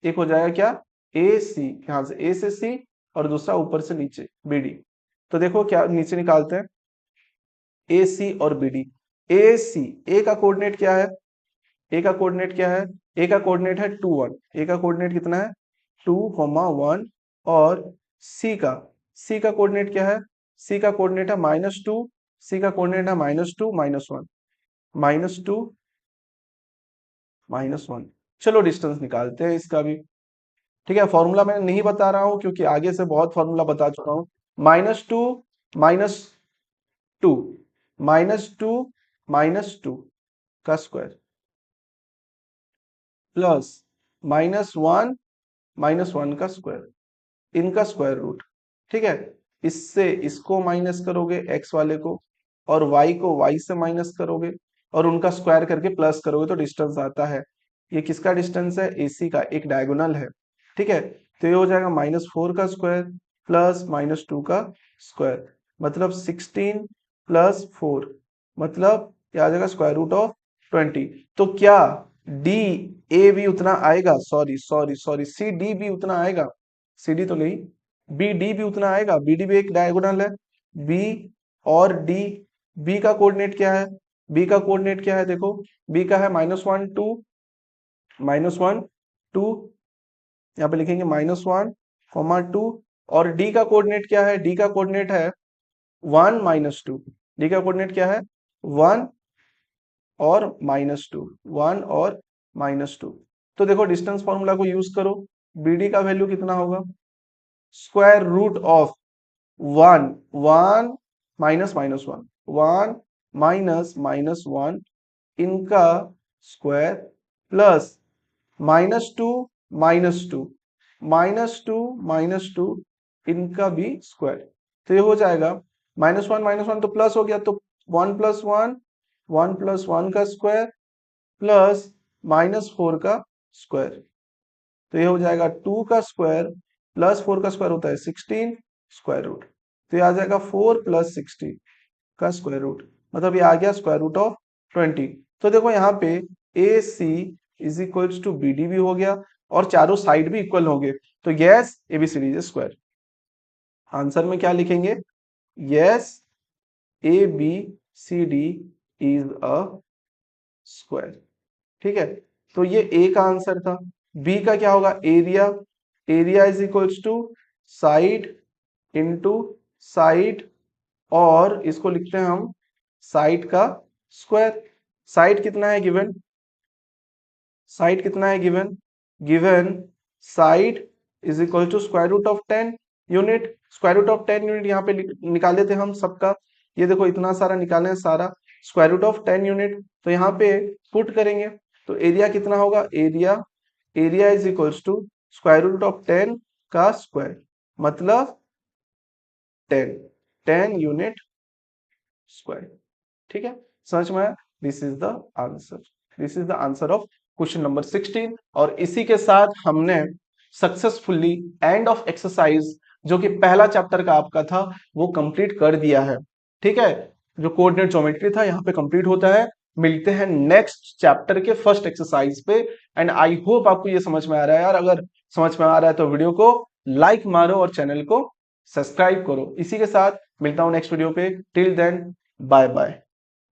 S1: एक हो जाएगा क्या? ए सी, यहां से ए से सी, और दूसरा ऊपर से नीचे बी डी। तो देखो क्या नीचे निकालते हैं, ए सी और बी डी। ए सी, ए का कोऑर्डिनेट क्या है? ए का कोऑर्डिनेट क्या है? ए का कोऑर्डिनेट है 2 1। ए का कोऑर्डिनेट कितना है? 2 1। और सी का कोऑर्डिनेट क्या है? सी का कोऑर्डिनेट है -2। सी का कोऑर्डिनेट है -2 -1, -2 -1। चलो डिस्टेंस निकालते हैं इसका भी। ठीक है, फॉर्मूला मैं नहीं बता रहा हूं क्योंकि आगे से बहुत फॉर्मूला बता चुका हूं। -2 -2 -2 -2 का स्क्वायर प्लस -1 -1 का स्क्वायर, इनका स्क्वायर रूट। ठीक है, इससे इसको माइनस करोगे x वाले को, और y को y से माइनस करोगे, और उनका स्क्वायर करके प्लस करोगे तो डिस्टेंस आता है। ये किसका डिस्टेंस है? AC का, एक डायगोनल है। ठीक है, तो ये हो जाएगा -4 का स्क्वायर प्लस -2 का स्क्वायर, मतलब 16 + 4, मतलब क्या आ जाएगा? Square root of 20। तो क्या डी ए भी उतना आएगा? Sorry sorry sorry, C D भी उतना आएगा? सी डी तो नहीं, बी डी भी उतना आएगा। बी डी भी एक डायगोनल है। बी और डी, बी का कोऑर्डिनेट क्या है? बी का कोऑर्डिनेट क्या है? देखो, बी का है -1 2 -1 2, यहाँ पे लिखेंगे -1 2। और डी का कोऑर्डिनेट क्या है? डी का कोऑर्डिनेट है 1 -2। डी का कोऑर्डिनेट क्या है? 1 और -2, 1 और -2। तो देखो डिस्टेंस फॉर्मूला को यूज करो, बीडी का वैल्यू कितना होगा? स्क्वायर रूट ऑफ 1 1 -1 1 -1 इनका स्क्वायर प्लस -2 -2 -2 इनका भी स्क्वायर। तो ये हो जाएगा -1 -1 तो प्लस हो गया, तो 1 + 1 1 + 1 का स्क्वायर प्लस -4 का स्क्वायर। तो ये हो जाएगा 2 का स्क्वायर प्लस 4 का स्क्वायर होता है 16 स्क्वायर रूट। तो ये आ जाएगा 4 + 16 का स्क्वायर रूट, मतलब ये आ गया स्क्वायर रूट ऑफ 20। तो देखो यहाँ पे A C is equals to B D भी हो गया और चारों साइड भी इक्वल होंगे, तो yes ABCD is square. Answer में क्या लिखेंगे? Yes A B C D is a square. ठीक है, तो ये ए का आंसर था। बी का क्या होगा? Area, area is equals to side into side, और इसको लिखते हैं हम साइड का स्क्वायर। साइड कितना है गिवन? साइड कितना है given? Given side is equal to square root of 10 unit. Square root of 10 unit यहाँ पे निकाले थे हम सबका, ये देखो इतना सारा निकाले हैं, सारा स्क्वायर रूट ऑफ 10 यूनिट, तो यहाँ पे पुट करेंगे तो एरिया कितना होगा? Area, area is equals to square root of 10 का स्क्वायर, मतलब 10, 10 यूनिट स्क्वायर। ठीक है, समझ में आया? This is the answer, this is the answer of question number 16। और इसी के साथ हमने सक्सेसफुली एंड ऑफ एक्सरसाइज जो कि पहला चैप्टर का आपका था वो कंप्लीट कर दिया है। ठीक है, जो कोऑर्डिनेट ज्योमेट्री था यहाँ पे कंप्लीट होता है। मिलते हैं नेक्स्ट चैप्टर के फर्स्ट एक्सरसाइज पे। एंड आई होप आपको ये समझ में आ रहा है यार। अगर समझ में आ रहा है तो वीडियो को लाइक मारो और चैनल को सब्सक्राइब करो। इसी के साथ मिलता हूं नेक्स्ट वीडियो पे। Till then bye bye.